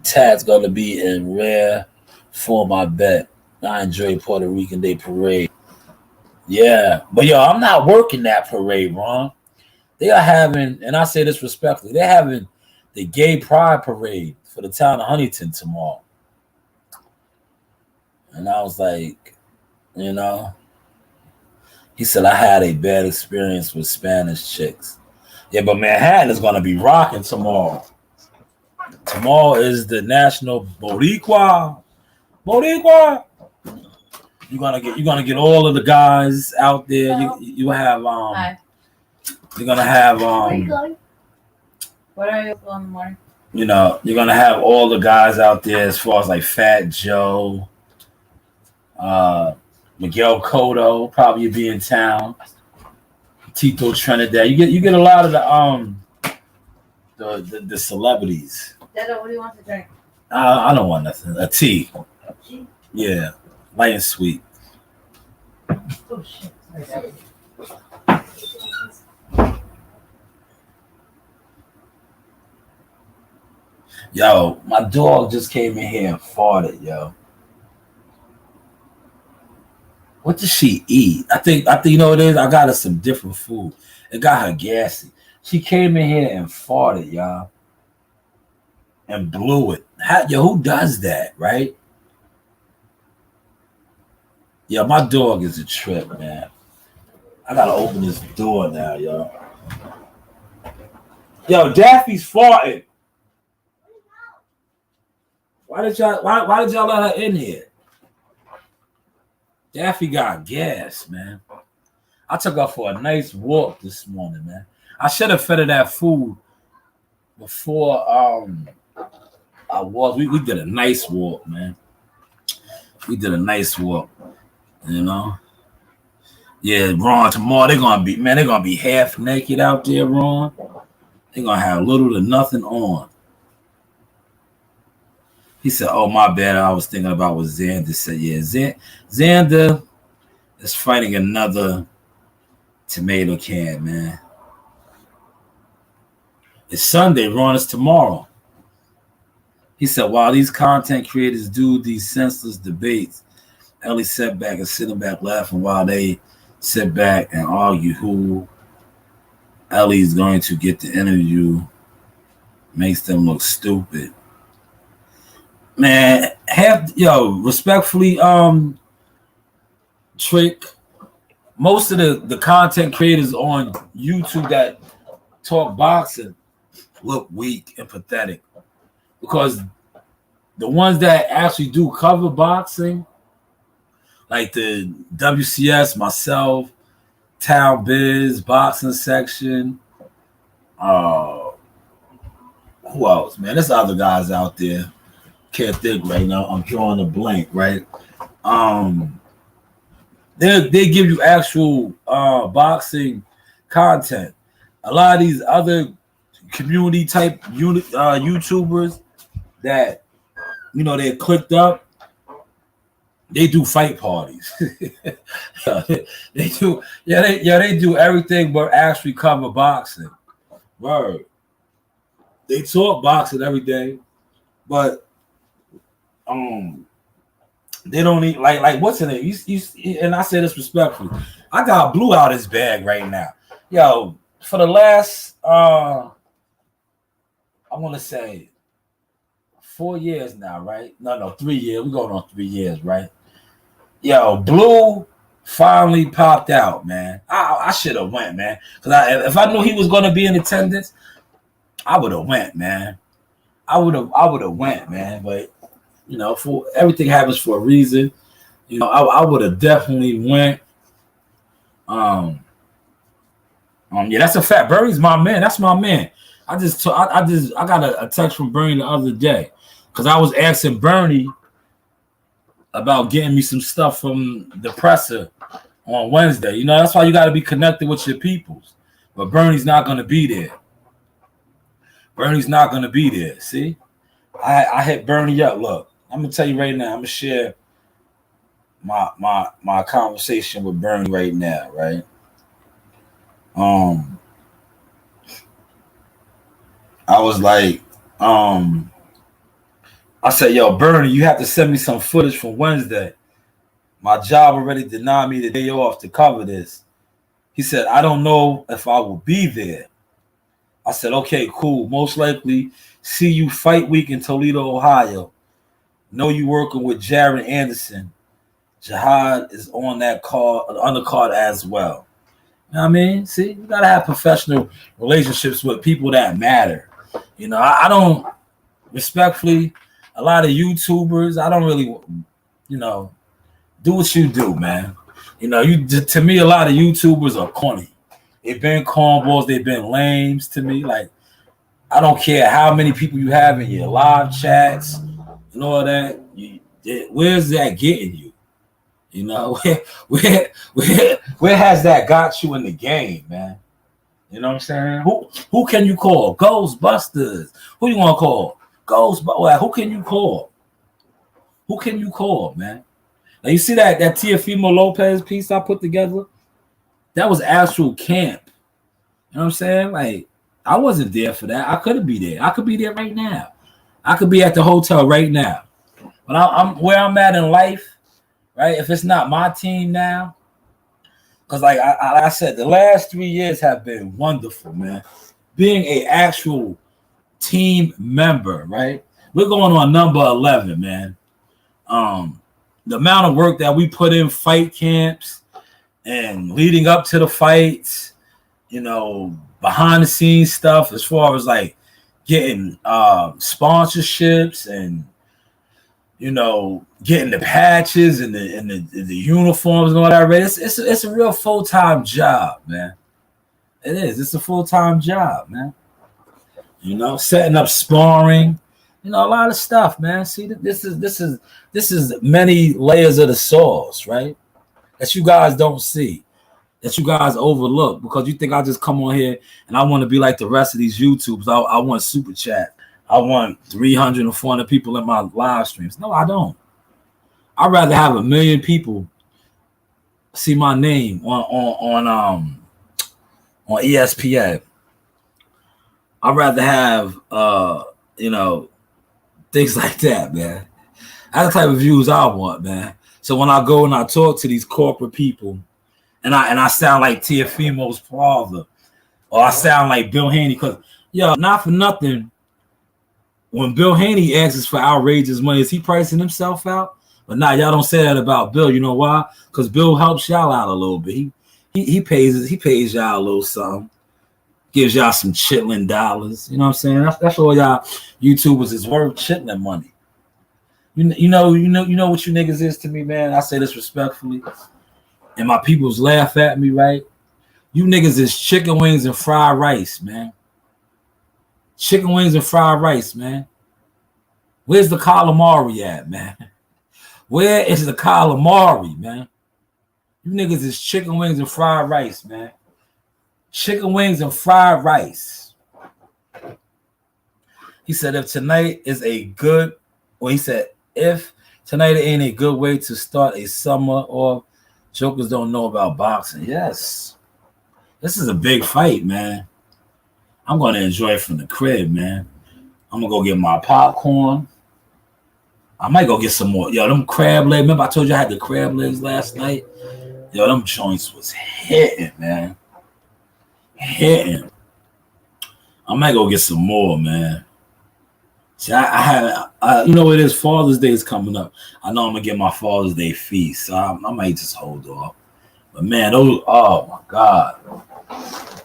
Tad's gonna be in rare form, I bet. I enjoy Puerto Rican Day Parade. Yeah, but yo, I'm not working that parade, Ron. They are having, and I say this respectfully, they're having the Gay Pride Parade for the town of Huntington tomorrow. And I was like, you know, he said, I had a bad experience with Spanish chicks. Yeah, but Manhattan is gonna be rocking tomorrow. Tomorrow is the National Boricua. Boricua. You're gonna get all of the guys out there. You have Hi. You're gonna have Where are you going? What are you going in the morning? You know, you're gonna have all the guys out there as far as like Fat Joe, Miguel Cotto probably be in town. Tito Trinidad. You get a lot of the celebrities. Dada, what do you want to drink? I don't want nothing. A tea. Yeah, light and sweet. Oh shit. Sorry. Yo, my dog just came in here and farted, yo. What does she eat? I think you know what it is. I got her some different food. It got her gassy. She came in here and farted, y'all, and blew it. Who does that, right? Yeah, my dog is a trip, man. I gotta open this door now, yo. Yo, Daffy's farting. Why did y'all let her in here? Daffy got gas, man. I took her for a nice walk this morning, man. I should have fed her that food before I was. We did a nice walk, man. We did a nice walk, you know. Yeah, Ron, tomorrow they're gonna be half naked out there, Ron. They're gonna have little to nothing on. He said, oh, my bad. I was thinking about what Xander said. Yeah, Xander is fighting another tomato can, man. It's Sunday, Ron. It's tomorrow. He said, while these content creators do these senseless debates, Ellie sat back and sitting back laughing while they sit back and argue who Ellie's going to get the interview. Makes them look stupid. Man, respectfully, Trick, most of the content creators on YouTube that talk boxing look weak and pathetic because the ones that actually do cover boxing, like the WCS, myself, Town Biz, boxing section, who else, man? There's other guys out there. Can't think right now. I'm drawing a blank, right? They give you actual boxing content. A lot of these other community type YouTubers that they're clicked up, they do fight parties. They do, they do everything but actually cover boxing. Word. They talk boxing every day, but they don't need like what's in it? You, and I say this respectfully. I got Blue out his bag right now. Yo, for the last I want to say 4 years now, right? No, 3 years. We're going on 3 years, right? Yo, Blue finally popped out, man. I should have went, man. Because if I knew he was going to be in attendance, I would have went, man. I would have went, man. But for everything happens for a reason. I would have definitely went. Yeah, that's a fact. Bernie's my man. That's my man. I got a text from Bernie the other day because I was asking Bernie about getting me some stuff from the presser on Wednesday. You know, that's why you got to be connected with your peoples. But Bernie's not going to be there. Bernie's not going to be there. See, I hit Bernie up. Look, I'm going to tell you right now. I'm going to share my conversation with Bernie right now, right? I was like, I said, yo, Bernie, you have to send me some footage from Wednesday. My job already denied me the day off to cover this. He said, I don't know if I will be there. I said, okay, cool. Most likely see you fight week in Toledo, Ohio. Know you working with Jared Anderson. Jihad is on that card, undercard as well. You know what I mean? See, you got to have professional relationships with people that matter. You know, I don't, respectfully, a lot of YouTubers, I don't really, you know, do what you do, man. You know, to me, a lot of YouTubers are corny. They've been cornballs, they've been lames to me. Like, I don't care how many people you have in your live chats and all that. Where's that getting you? You know, where has that got you in the game, man? You know what I'm saying? Who can you call? Ghostbusters. Who you want to call? Ghostbusters. Who can you call? Who can you call, man? Now you see that Teofimo Lopez piece I put together? That was actual camp. You know what I'm saying? Like, I wasn't there for that. I couldn't be there. I could be there right now. I could be at the hotel right now. But I'm where I'm at in life, right? If it's not my team now, because like I said, the last 3 years have been wonderful, man. Being an actual team member, right? We're going on number 11, man. The amount of work that we put in fight camps and leading up to the fights, you know, behind the scenes stuff as far as like getting sponsorships and, you know, getting the patches and the uniforms and all that. It's a real full-time job, man. It is. It's a full-time job, man. You know, setting up sparring, you know, a lot of stuff, man. See, this is many layers of the sauce, right? That you guys don't see, that you guys overlook because you think I just come on here and I want to be like the rest of these YouTubers. I want super chat. I want 300 or 400 people in my live streams. No, I don't. I'd rather have 1 million people see my name on ESPN. I'd rather have you know, things like that, man. That's the type of views I want, man. So when I go and I talk to these corporate people, and I sound like Teofimo's father, or I sound like Bill Haney, because yo, not for nothing. When Bill Haney asks for outrageous money, is he pricing himself out? But nah, y'all don't say that about Bill. You know why? Because Bill helps y'all out a little bit. He pays y'all a little something, gives y'all some chitlin dollars. You know what I'm saying? That's all y'all YouTubers is worth, chitlin money. You know what you niggas is to me, man. I say this respectfully, and my peoples laugh at me, right? You niggas is chicken wings and fried rice, man. Chicken wings and fried rice, man. Where's the calamari at, man? Where is the calamari, man? You niggas is chicken wings and fried rice, man. Chicken wings and fried rice. He said, if tonight ain't a good way to start a summer off, jokers don't know about boxing. Yes. This is a big fight, man. I'm going to enjoy it from the crib, man. I'm going to go get my popcorn. I might go get some more. Yo, them crab legs. Remember I told you I had the crab legs last night? Yo, them joints was hitting, man. Hitting. I might go get some more, man. See, I had, you know what it is? Father's Day is coming up. I know I'm going to get my Father's Day feast, so I might just hold off. But, man, oh, my God.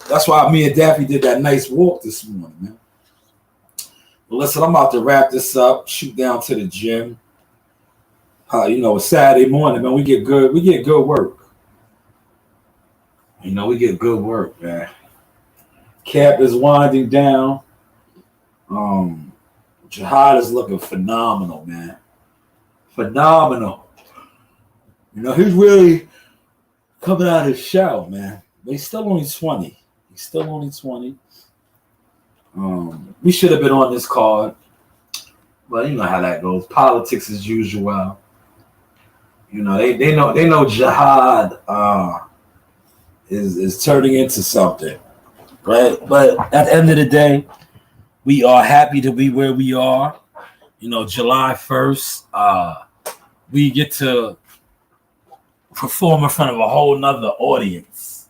That's why me and Daffy did that nice walk this morning, man. But listen, I'm about to wrap this up, shoot down to the gym. You know, it's Saturday morning, man. We get good work. You know, we get good work, man. Camp is winding down. Jihad is looking phenomenal, man. Phenomenal. You know, he's really coming out of his shell, man. But he's still only 20. He's still only 20. We should have been on this card. But you know how that goes. Politics as usual. You know, they know Jihad is turning into something. Right? But at the end of the day, we are happy to be where we are. You know, July 1st, we get to perform in front of a whole nother audience,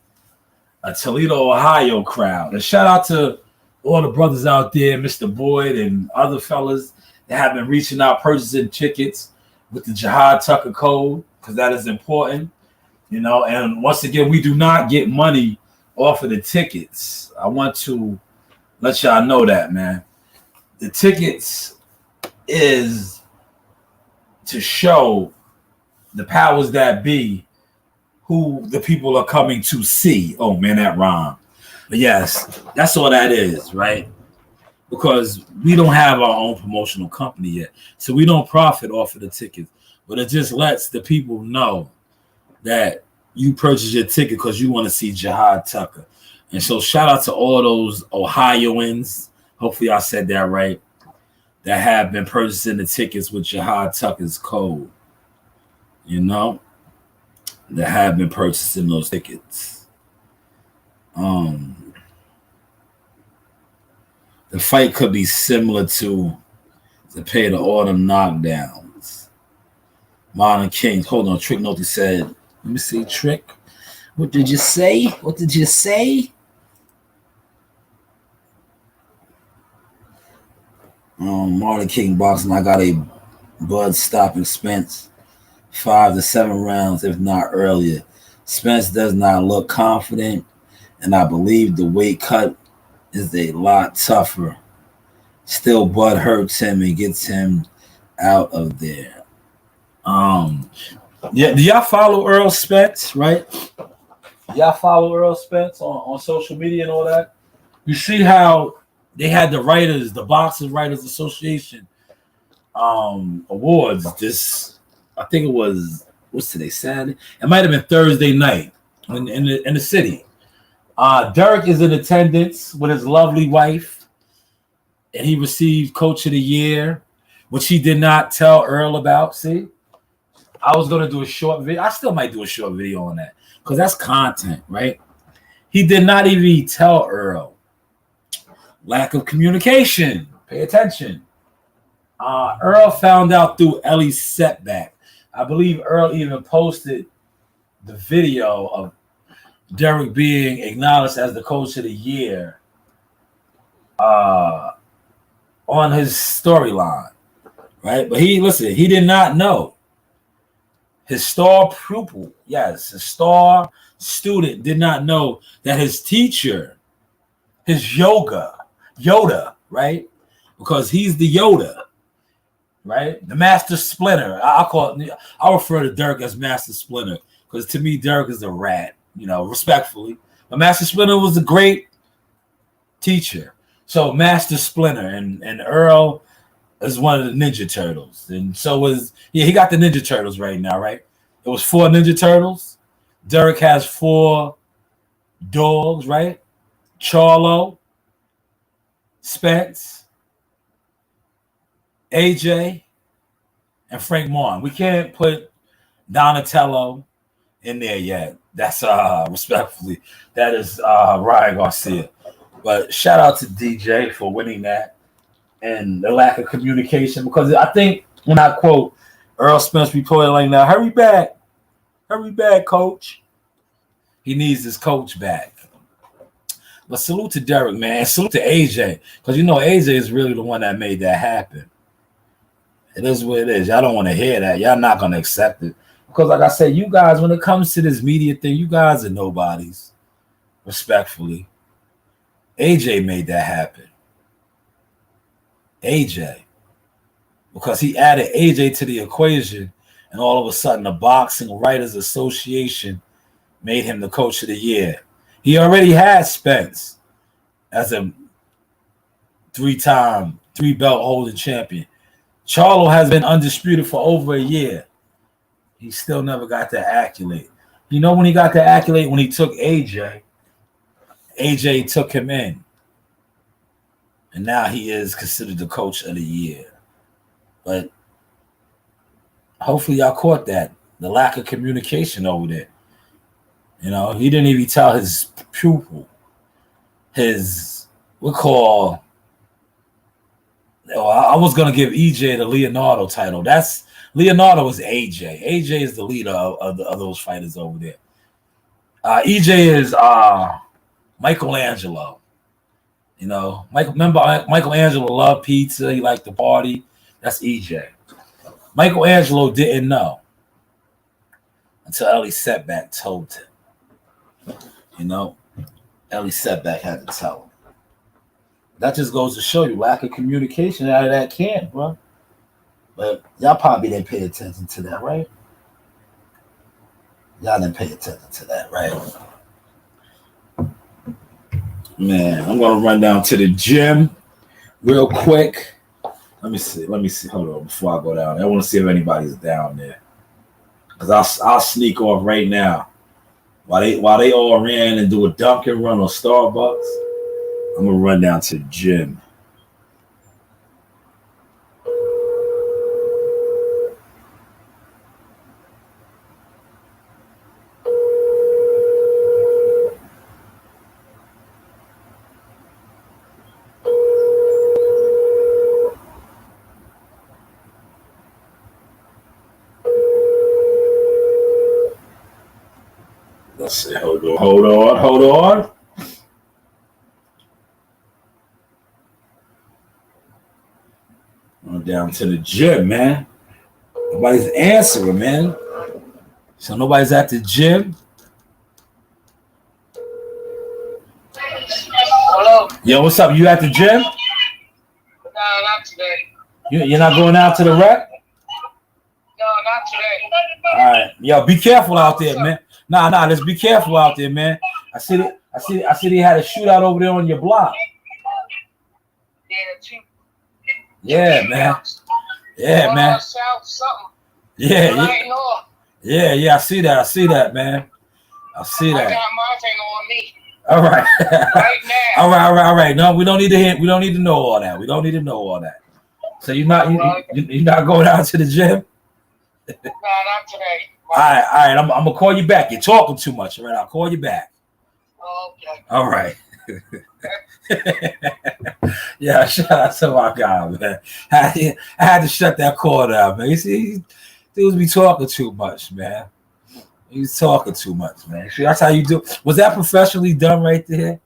a Toledo, Ohio crowd. And shout out to all the brothers out there, Mr. Boyd and other fellas that have been reaching out, purchasing tickets with the Jihad Tucker code, because that is important. You know, and once again, we do not get money off of the tickets. I want to let y'all know that, man. The tickets is to show the powers that be who the people are coming to see. Oh, man, that rhyme. But yes, that's all that is, right? Because we don't have our own promotional company yet. So we don't profit off of the tickets. But it just lets the people know that you purchase your ticket because you want to see Jihad Tucker. And so shout out to all those Ohioans, hopefully I said that right, that have been purchasing the tickets with Jihad Tucker's code. You know, that have been purchasing those tickets. The fight could be similar to the Pay the Autumn Knockdowns. Modern Kings. Hold on, Trick Note said, let me see, Trick. What did you say? What did you say? Martin King boxing. I got a Bud stopping Spence 5 to 7 rounds, if not earlier. Spence does not look confident, and I believe the weight cut is a lot tougher. Still, Bud hurts him and gets him out of there. Yeah, do y'all follow Earl Spence, right? Y'all follow Earl Spence on social media and all that? You see how they had the writers, the Boxing Writers Association awards this, I think it was, what's today, Saturday? It might have been Thursday night in the city. Derek is in attendance with his lovely wife, and he received Coach of the Year, which he did not tell Earl about. See, I was going to do a short video. I still might do a short video on that because that's content, right? He did not even tell Earl. Lack of communication. Pay attention. Earl found out through Ellie's setback. I believe Earl even posted the video of Derek being acknowledged as the Coach of the Year on his storyline, right? But he did not know. His star pupil, yes, his star student did not know that his teacher, his Yoda, right? Because he's the Yoda, right? The Master Splinter. I refer to Derek as Master Splinter because to me, Derek is a rat, you know, respectfully. But Master Splinter was a great teacher. So Master Splinter and Earl is one of the Ninja Turtles. And so he got the Ninja Turtles right now, right? It was 4 Ninja Turtles. Derek has 4 dogs, right? Charlo, Spence, AJ, and Frank Martin. We can't put Donatello in there yet. That's respectfully. That is Ryan Garcia. But shout out to DJ for winning that and the lack of communication, because I think when I quote Earl Spence reported like now, hurry back, coach. He needs his coach back. But salute to Derek, man. And salute to AJ, because you know AJ is really the one that made that happen. It is what it is. Y'all don't want to hear that. Y'all not going to accept it. Because like I said, you guys, when it comes to this media thing, you guys are nobodies, respectfully. AJ made that happen. AJ. Because he added AJ to the equation, and all of a sudden the Boxing Writers Association made him the Coach of the Year. He already had Spence as a 3-time, 3-belt holding champion. Charlo has been undisputed for over a year. He still never got that accolade. You know when he got the accolade? When he took AJ. AJ took him in. And now he is considered the coach of the year. But hopefully y'all caught that. The lack of communication over there. You know, he didn't even tell his pupil, I was going to give EJ the Leonardo title. Leonardo is AJ. AJ is the leader of those fighters over there. EJ is Michelangelo. You know, remember Michelangelo loved pizza. He liked to party. That's EJ. Michelangelo didn't know until Ellie Setback told him. You know, Ellie Setback had to tell him. That just goes to show you lack of communication out of that camp, bro. But y'all probably didn't pay attention to that, right? Y'all didn't pay attention to that, right? Man, I'm going to run down to the gym real quick. Let me see. Hold on before I go down there. I want to see if anybody's down there. Because I'll sneak off right now. While they all ran and do a Dunkin' run on Starbucks, I'm going to run down to the gym. Let's see. Hold on. I'm down to the gym, man. Nobody's answering, man. So nobody's at the gym. Hello? Yo, what's up? You at the gym? No, not today. You're not going out to the rec? No, not today. All right. Yo, be careful out there, man. Nah, let's be careful out there, man. I see they had a shootout over there on your block. Yeah, man. Yeah, man. Yeah, I see that, man. I see that. I got Monte on me. All right. Right now. All right. No, we don't need to know all that. So you're not going out to the gym? No, not today. All right. I'm gonna call you back. You're talking too much. All right, I'll call you back. Okay. All right. Yeah, shout out to my guy, man. I had to shut that call down, man. You see, dudes be talking too much, man. He's talking too much, man. See, that's how you do. Was that professionally done right there?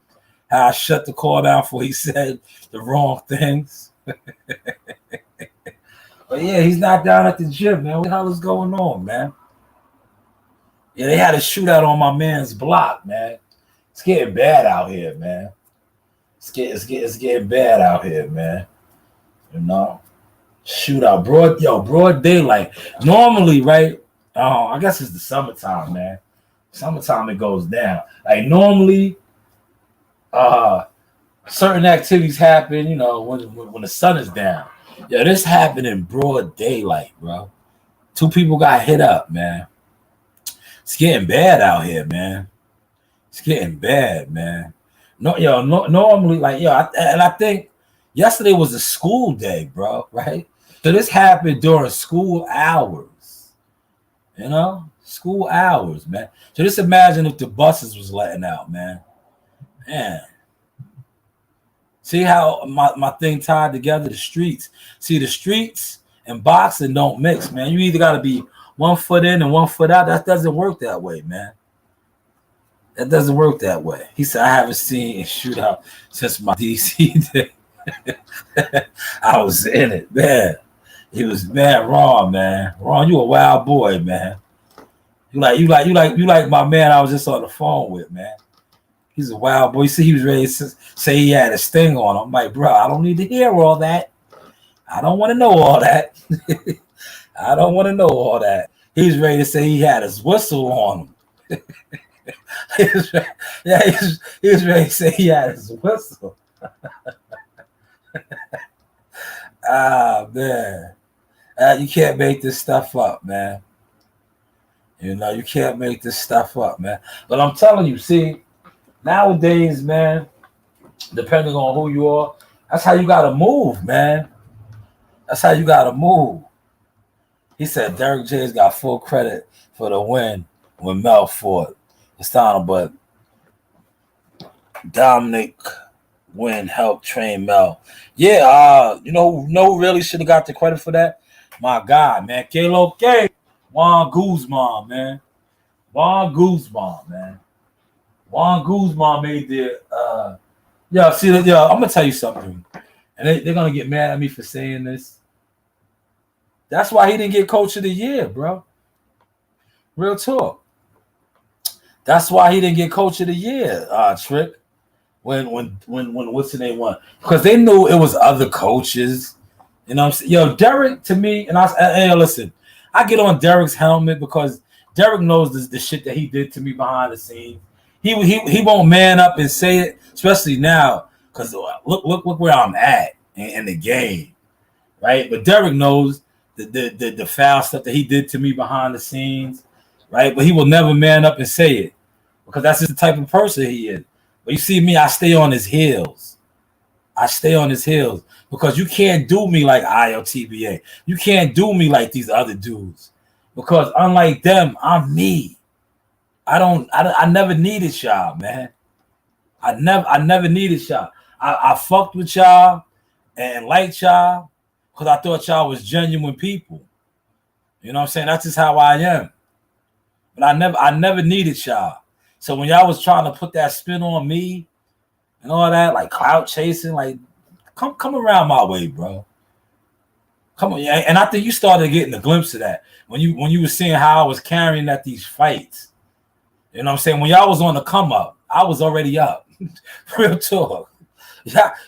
How I shut the call down before he said the wrong things. But yeah, he's not down at the gym, man. What the hell is going on, man? Yeah, they had a shootout on my man's block, man. It's getting bad out here, man. It's getting bad out here, man. You know, shootout, broad daylight. Normally, right? I guess it's the summertime, man. Summertime it goes down. Like normally, certain activities happen, you know, when the sun is down. Yeah, this happened in broad daylight, bro. 2 people got hit up, man. It's getting bad out here, man. It's getting bad, man. Normally, like, I think yesterday was a school day, bro, right? So this happened during school hours, you know? School hours, man. So just imagine if the buses was letting out, man. Man. See how my thing tied together? The streets. See, the streets and boxing don't mix, man. You either got to be 1 foot in and 1 foot out. That doesn't work that way, man. That doesn't work that way. He said, I haven't seen a shootout since my DC day. I was in it, man. He was mad Ron, man. Ron, you a wild boy, man. You like my man I was just on the phone with, man. He's a wild boy. You see, he was ready to say he had a sting on him. I'm like, bro, I don't need to hear all that. I don't want to know all that. I don't want to know all that. He's ready to say he had his whistle on him. He was ready to say he had his whistle. Ah, man. You can't make this stuff up, man. You know, you can't make this stuff up, man. But I'm telling you, see, nowadays, man, depending on who you are, that's how you gotta move, man. That's how you gotta move. He said Derrick James got full credit for the win when Mel fought. It's time, but Dominic Wynn helped train Mel. Yeah, you know who really should have got the credit for that? My guy, man. Kalo K. Juan Guzman, man. Juan Guzman made the I'm gonna tell you something. And they're gonna get mad at me for saying this. That's why he didn't get coach of the year, bro. Real talk. That's why he didn't get coach of the year, Trick. When what's the name won? Because they knew it was other coaches. You know what I'm saying? Yo, Derrick, to me, and listen, I get on Derrick's helmet because Derrick knows the shit that he did to me behind the scenes. He won't man up and say it, especially now, because look where I'm at in the game, right? But Derrick knows the foul stuff that he did to me behind the scenes, right? But he will never man up and say it because that's just the type of person he is. But you see me, I stay on his heels. Because you can't do me like ILTBA. You can't do me like these other dudes. Because unlike them, I'm me. I never needed y'all, man. I never needed y'all. I fucked with y'all and liked y'all because I thought y'all was genuine people. You know what I'm saying? That's just how I am. But I never needed y'all. So when y'all was trying to put that spin on me and all that, like clout chasing, like come around my way, bro. Come on, and I think you started getting a glimpse of that when you were seeing how I was carrying at these fights. You know what I'm saying? When y'all was on the come up, I was already up. Real talk.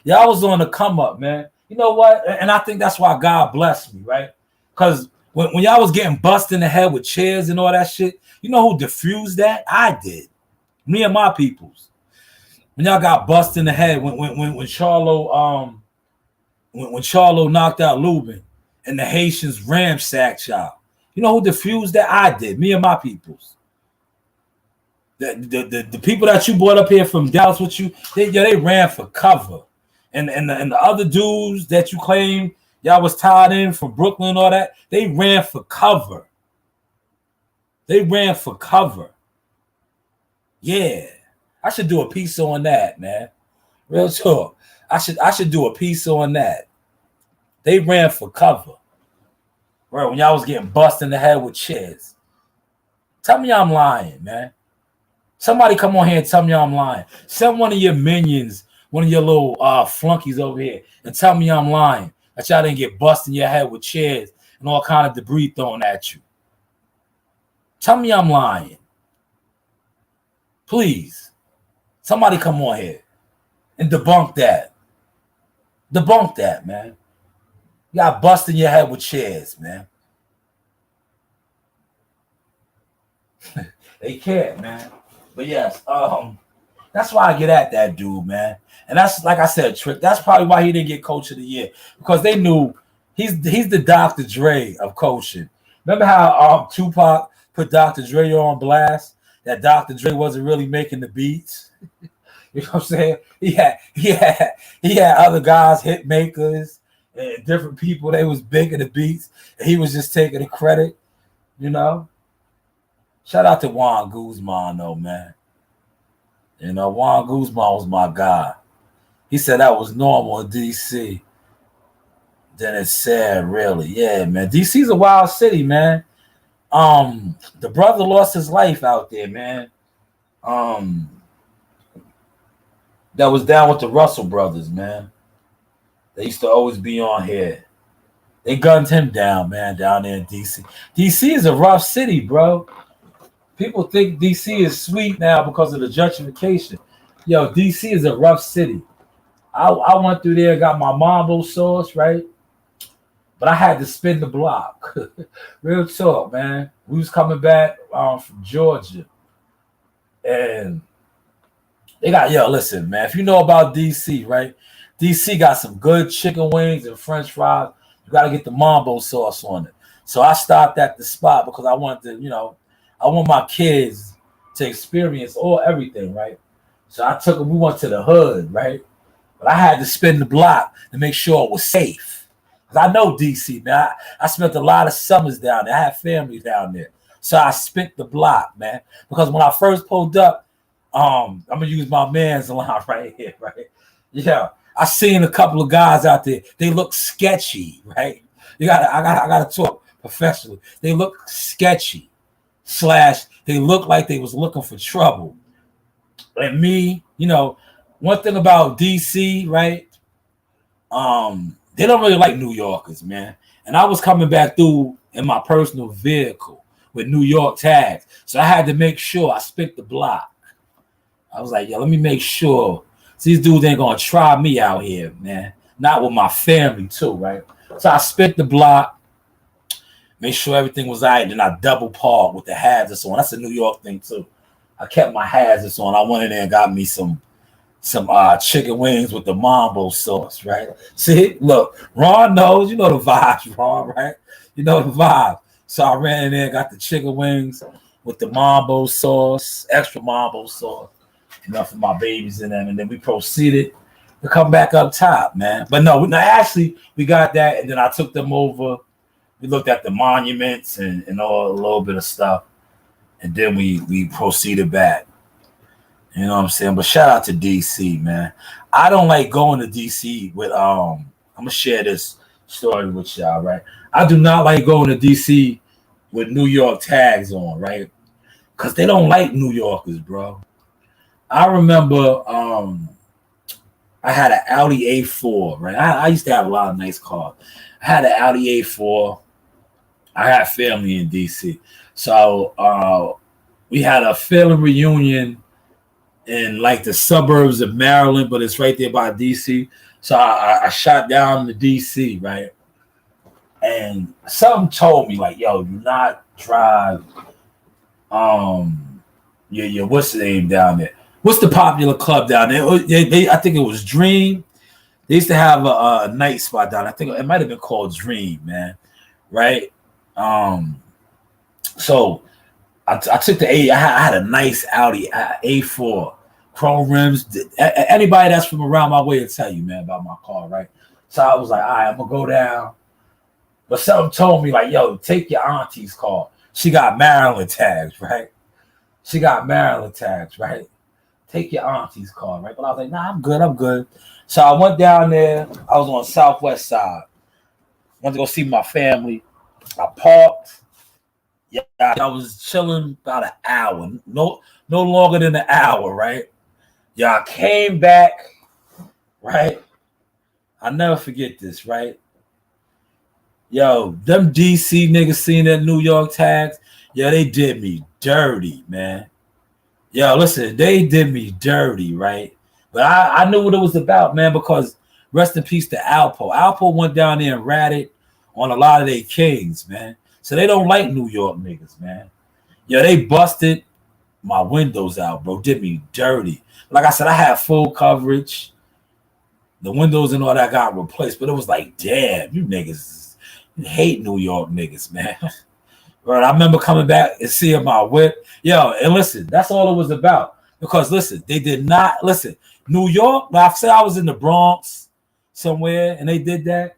Y'all was on the come up, man. You know what? And I think that's why God blessed me, right? Because when y'all was getting busted in the head with chairs and all that shit, you know who diffused that? I did. Me and my peoples. When y'all got busted in the head, when Charlo knocked out Lubin and the Haitians ramsacked y'all. You know who diffused that? I did. Me and my peoples. The people that you brought up here from Dallas with you, they ran for cover. And the other dudes that you claim y'all was tied in from Brooklyn and all that, they ran for cover. Yeah. I should do a piece on that, man. Real talk. I should do a piece on that. They ran for cover. Right, when y'all was getting busted in the head with chairs. Tell me I'm lying, man. Somebody come on here and tell me I'm lying. Send one of your minions, one of your little flunkies over here and tell me I'm lying. That y'all didn't get busted in your head with chairs and all kind of debris thrown at you. Tell me I'm lying. Please. Somebody come on here and debunk that. Debunk that, man. You got busted in your head with chairs, man. They can't, man. But yes, that's why I get at that dude, man. And that's, like I said, Trick, that's probably why he didn't get coach of the year. Because they knew he's the Dr. Dre of coaching. Remember how Tupac put Dr. Dre on blast? That Dr. Dre wasn't really making the beats. You know what I'm saying? He had other guys, hit makers, and different people. They was big in the beats. And he was just taking the credit, you know? Shout out to Juan Guzman, though, man. You know, Juan Guzman was my guy. He said that was normal in D.C. Then it's sad, really. Yeah, man. D.C.'s a wild city, man. The brother lost his life out there, man. That was down with the Russell brothers, man. They used to always be on here. They gunned him down, man, down there in D.C. D.C. is a rough city, bro. People think D.C. is sweet now because of the gentrification. Yo, D.C. is a rough city. I went through there, got my mambo sauce, right? But I had to spin the block. Real talk, man. We was coming back from Georgia. And they got, listen, man, if you know about DC, right? DC got some good chicken wings and French fries. You got to get the mambo sauce on it. So I stopped at the spot because I wanted to, I want my kids to experience everything, right? So I took them, we went to the hood, right? But I had to spin the block to make sure it was safe. Because I know DC, man. I spent a lot of summers down there. I had family down there. So I spent the block, man. Because when I first pulled up, I'm gonna use my man's line right here, right? Yeah. I seen a couple of guys out there. They look sketchy, right? I gotta talk professionally. They look sketchy. / they look like they was looking for trouble. And me, one thing about DC, right? They don't really like New Yorkers, man. And I was coming back through in my personal vehicle with New York tags. So I had to make sure I spit the block. I was like, let me make sure these dudes ain't gonna try me out here, man. Not with my family too, right? So I spit the block, make sure everything was all right, then I double park with the hazards on. That's a New York thing too. I kept my hazards on. I went in there and got me some chicken wings with the mambo sauce, right? See, look, Ron knows, the vibes, Ron, right? You know the vibe. So I ran in there, got the chicken wings with the mambo sauce, extra mambo sauce, for my babies in them, and then we proceeded to come back up top, man. But no, actually, we got that, and then I took them over. We looked at the monuments and all a little bit of stuff, and then we proceeded back. You know what I'm saying? But shout out to DC, man. I don't like going to DC with I'm gonna share this story with y'all, right? I do not like going to DC with New York tags on, right? Because they don't like New Yorkers, bro. I remember I had an Audi A4, right? I used to have a lot of nice cars. I had an Audi A4. I had family in DC. So we had a family reunion in like the suburbs of Maryland, but it's right there by DC. So I shot down to DC, right? And something told me like, yo, do not drive your what's the name down there? What's the popular club down there? I think it was Dream. They used to have a night spot down. I think it might have been called Dream, man. Right? So I took the A. I had a nice Audi A4, chrome rims. Anybody that's from around my way will tell you, man, about my car, right? So I was like, all right, I'm gonna go down. But something told me like, yo, take your auntie's car. She got Maryland tags, right? Take your auntie's car, right? But I was like, nah, I'm good. So I went down there. I was on Southwest side. Went to go see my family. I parked. Yeah, I was chilling about an hour. No longer than an hour, right? Yeah, I came back, right? I'll never forget this, right? Yo, them DC niggas seen that New York tags. Yeah, they did me dirty, man. Yo, listen, they did me dirty, right? But I knew what it was about, man, because rest in peace to Alpo. Alpo went down there and ratted on a lot of their kings, man. So they don't like New York niggas, man. Yo, they busted my windows out, bro. Did me dirty. Like I said, I had full coverage. The windows and all that got replaced, but it was like, damn, you niggas hate New York niggas, man. Right, I remember coming back and seeing my whip. Yo, and listen, that's all it was about. Because listen, they did not listen. New York, like I said, I was in the Bronx somewhere and they did that,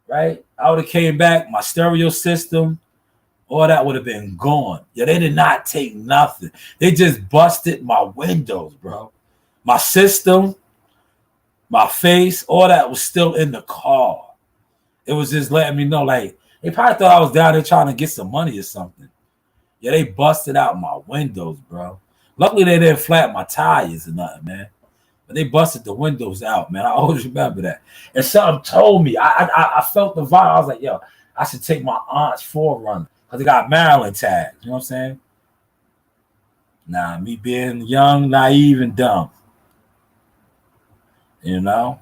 right? I would have came back, my stereo system, all that would have been gone. Yeah, they did not take nothing. They just busted my windows, bro. My system, my face, all that was still in the car. It was just letting me know, like, they probably thought I was down there trying to get some money or something. Yeah, they busted out my windows, bro. Luckily, they didn't flat my tires or nothing, man. But they busted the windows out, man. I always remember that. And something told me, I felt the vibe. I was like, yo, I should take my aunt's 4Runner because they got Maryland tags. You know what I'm saying? Nah, me being young, naive, and dumb. You know?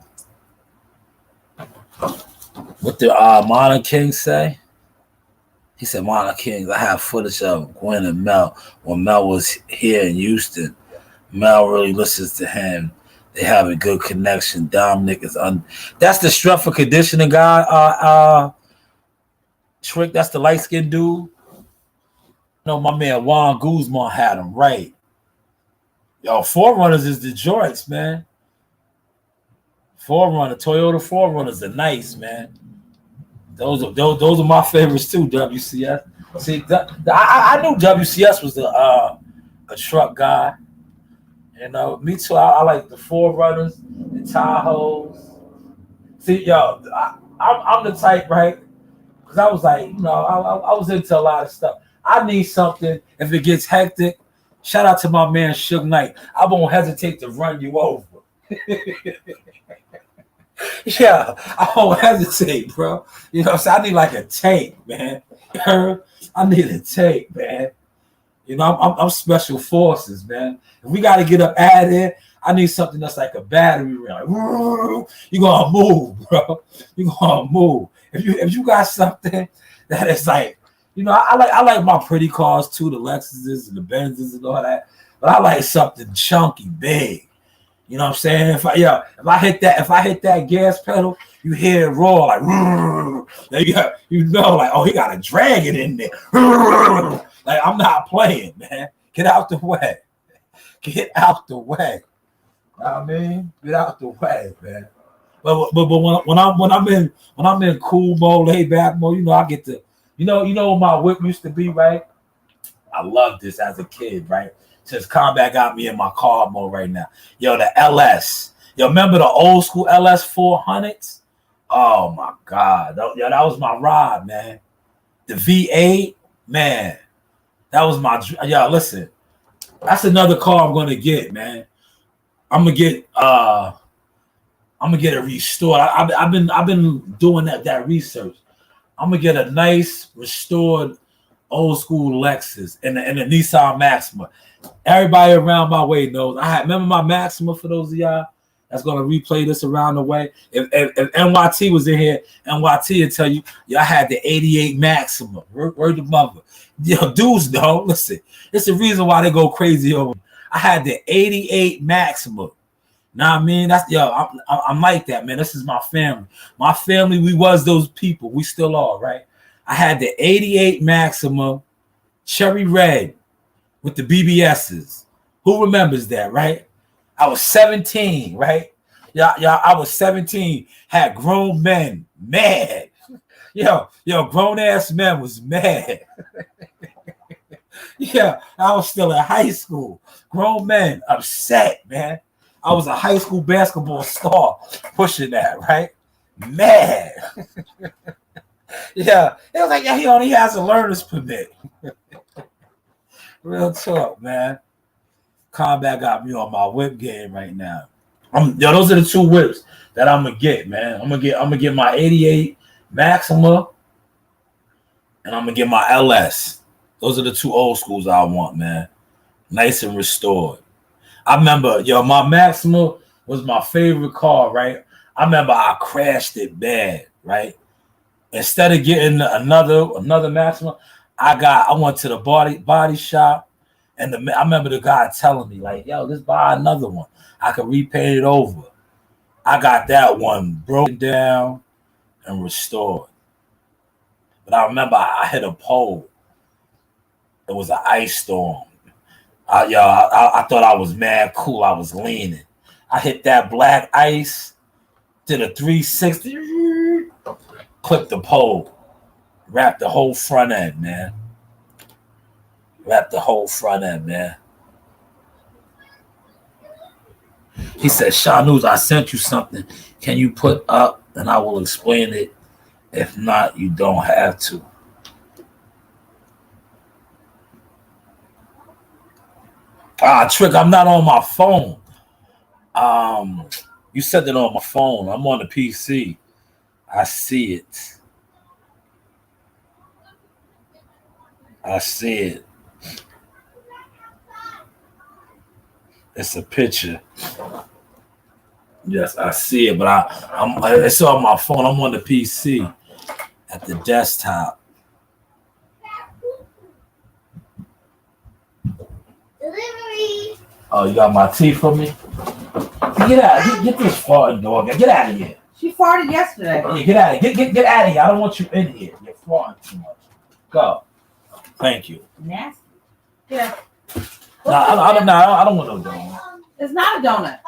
What the Modern King say? He said, Mono Kings, I have footage of Gwen and Mel when Mel was here in Houston. Mel really listens to him. They have a good connection. Dominic is that's the strength for conditioning guy. Trick, that's the light skinned dude. No, my man Juan Guzman had him right. Yo, Forerunners is the joints, man. Toyota Forerunners are nice, man. Those are my favorites too. WCS. See, I knew WCS was a truck guy. You know, me too. I like the Forerunners, the Tahoes. See, yo, I'm the type, right? Because I was like, you know, I was into a lot of stuff. I need something if it gets hectic. Shout out to my man Suge Knight. I won't hesitate to run you over. Yeah, I won't hesitate, bro. You know, so I need like a tank, man. I need a tank, man. You know, I'm special forces, man. If we got to get up out of there, I need something that's like a battery. Like, you're gonna move, bro. You're gonna move. If you got something that is like, you know, I like my pretty cars too, the Lexuses and the Benzes and all that. But I like something chunky, big. You know what I'm saying? If I hit that gas pedal, you hear it roar like, you know, like, oh, he got to drag it in there. Like, I'm not playing, man. Get out the way. Get out the way. You know what I mean? Get out the way, man. But when I'm in cool mode, laid back mode, you know, I get to, you know what my whip used to be, right? I loved this as a kid, right? Since Combat got me in my car mode right now. Yo, the LS. Yo, remember the old school LS 400s? Oh my God. Yo, that was my ride, man. The V8, man. That was my, yo, listen. That's another car I'm gonna get, man. I'm gonna get it restored. I've been doing that research. I'm gonna get a nice restored old school Lexus and a Nissan Maxima. Everybody around my way knows. Remember my Maxima, for those of y'all that's gonna replay this around the way. If NYT was in here, NYT will tell you, I had the 88 Maxima. Word to mother. Yo, dudes know. Listen, it's the reason why they go crazy over me. I had the 88 Maxima. Know what I mean? That's I'm like that, man. This is my family. My family, we was those people. We still are, right? I had the 88 Maxima, cherry red, with the BBSs. Who remembers that, right? I was 17, right? Yeah, I was 17, had grown men mad. Yo, grown ass men was mad. Yeah, I was still in high school. Grown men upset, man. I was a high school basketball star pushing that, right? Mad. Yeah, it was like, he only has a learner's permit. Real talk, man. Combat got me on my whip game right now. Those are the two whips that I'm gonna get, man. I'm gonna get my 88 Maxima, and I'm gonna get my LS. Those are the two old schools I want, man. Nice and restored. I remember, my Maxima was my favorite car, right? I remember I crashed it bad, right? Instead of getting another Maxima, I went to the body shop, and I remember the guy telling me, like, yo, just buy another one. I could repaint it over. I got that one broken down and restored. But I remember I hit a pole. It was an ice storm. I thought I was mad cool. I was leaning. I hit that black ice, did a 360, clipped the pole, wrapped the whole front end, man. He said, Shahnuz, I sent you something. Can you put up and I will explain it? If not, you don't have to. Trick, I'm not on my phone. You said it on my phone. I'm on the PC. I see it. It's a picture. Yes, I see it, but it's on my phone. I'm on the PC at the desktop. Oh, you got my tea for me? Get out. Get this farting dog. Get out of here. She farted yesterday. Yeah, get out of here. Get out of here. I don't want you in here. You're farting too much. Go. Thank you. Nasty. Yeah. I don't want no donut. It's not a donut.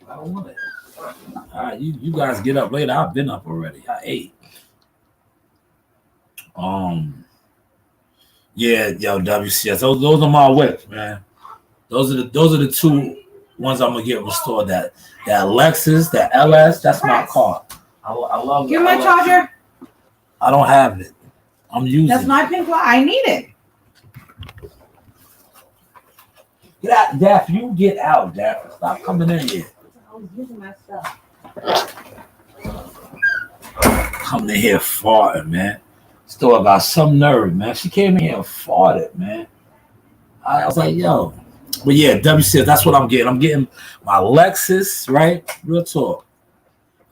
I don't want it. All right, you guys get up later. I've been up already. I ate. Yeah, yo, WCS. Those are my whips, man. Those are the two ones I'm gonna get restored. That Lexus, that LS, that's my car. I love it. Give my charger. I don't have it. I'm using That's my pink one. I need it. Get out, Daff. You get out, Daff. Stop coming in here. I was using my stuff. Coming in here farting, man. Still got some nerve, man. She came in here and farted, man. I was like, yo. But yeah, WCS, that's what I'm getting. I'm getting my Lexus, right? Real talk.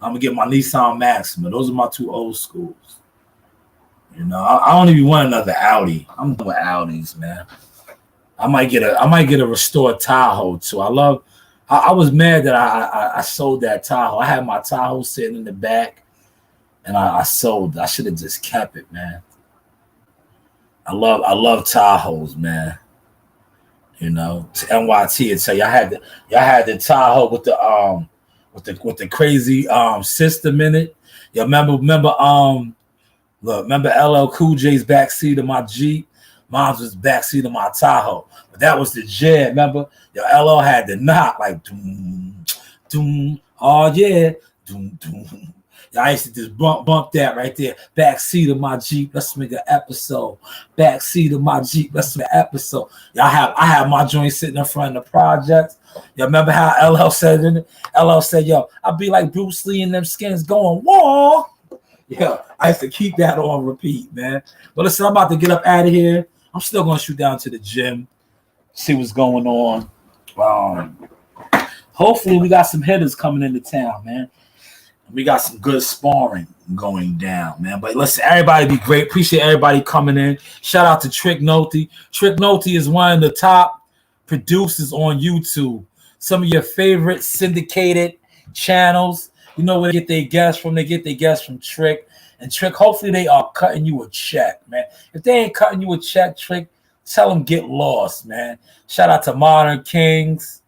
I'm gonna get my Nissan Maxima. Those are my two old schools. You know, I don't even want another Audi. I'm done with Audis, man. I might get a restored Tahoe too. I was mad that I sold that Tahoe. I had my Tahoe sitting in the back, and I sold. I should have just kept it, man. I love Tahoes, man. You know, to NYT and say y'all had the Tahoe with the crazy system in it. You remember LL Cool J's backseat of my Jeep. Mine was backseat of my Tahoe. But that was the jam, remember? Yo, LL had the knock like doom, doom, oh yeah, doom, doom. I used to just bump that right there. Backseat of my Jeep, let's make an episode. Backseat of my Jeep, let's make an episode. I have my joint sitting in front of the projects. You remember how LL said in it? LL said, yo, I'll be like Bruce Lee in them skins going, whoa. Yeah, I used to keep that on repeat, man. But listen, I'm about to get up out of here. I'm still going to shoot down to the gym, see what's going on. Hopefully, we got some hitters coming into town, man. We got some good sparring going down, man. But listen, everybody be great. Appreciate everybody coming in. Shout out to Trick Noty. Trick Noty is one of the top producers on YouTube. Some of your favorite syndicated channels. You know where they get their guests from? They get their guests from Trick. And Trick, hopefully they are cutting you a check, man. If they ain't cutting you a check, Trick, tell them get lost, man. Shout out to Modern Kings.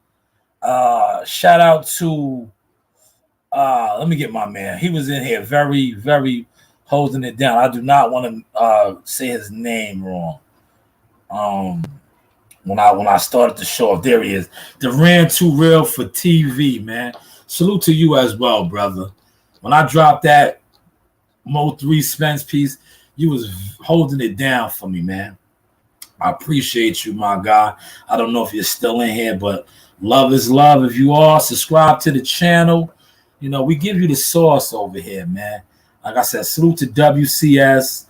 Shout out to, let me get my man. He was in here very, very holding it down. I do not want to say his name wrong. When I started the show, there he is. The Ran Too Real for TV, man. Salute to you as well, brother. When I dropped that Mo 3 Spence piece, you was holding it down for me, man. I appreciate you, my guy. I don't know if you're still in here, but love is love. If you are, subscribe to the channel. You know, we give you the sauce over here, man. Like I said, salute to WCS,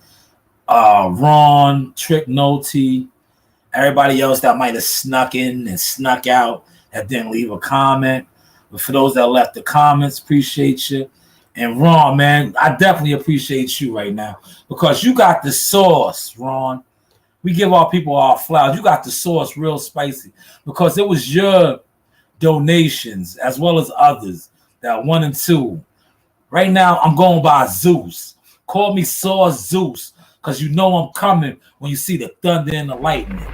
Ron, Trick Noty, everybody else that might have snuck in and snuck out that didn't leave a comment. But for those that left the comments, appreciate you. And Ron, man, I definitely appreciate you right now because you got the sauce, Ron. We give our people our flowers. You got the sauce real spicy because it was your donations as well as others that 1 and 2. Right now, I'm going by Zeus. Call me Sauce Zeus because you know I'm coming when you see the thunder and the lightning.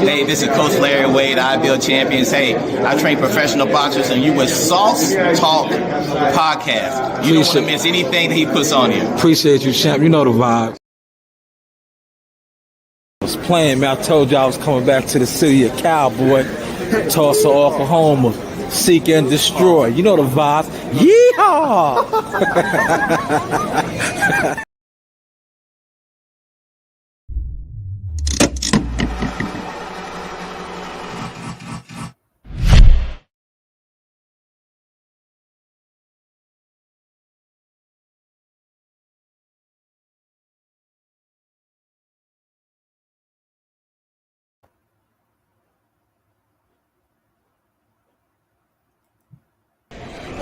Hey, this is Coach Larry Wade, IBL Champions. Hey, I train professional boxers, and you with Sauce Talk Podcast. You don't want to miss anything that he puts on you. Appreciate you, champ. You know the vibe. I was playing, man. I told you I was coming back to the city of Cowboy, Tulsa, Oklahoma, seek and destroy. You know the vibe. Yeehaw!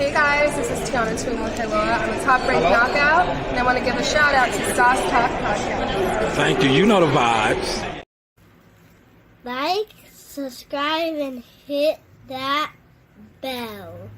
Hey guys, this is Tiana Tuimukeloa. I'm a top ranked knockout, and I want to give a shout out to Sauce Talk Podcast. Thank you. You know the vibes. Like, subscribe, and hit that bell.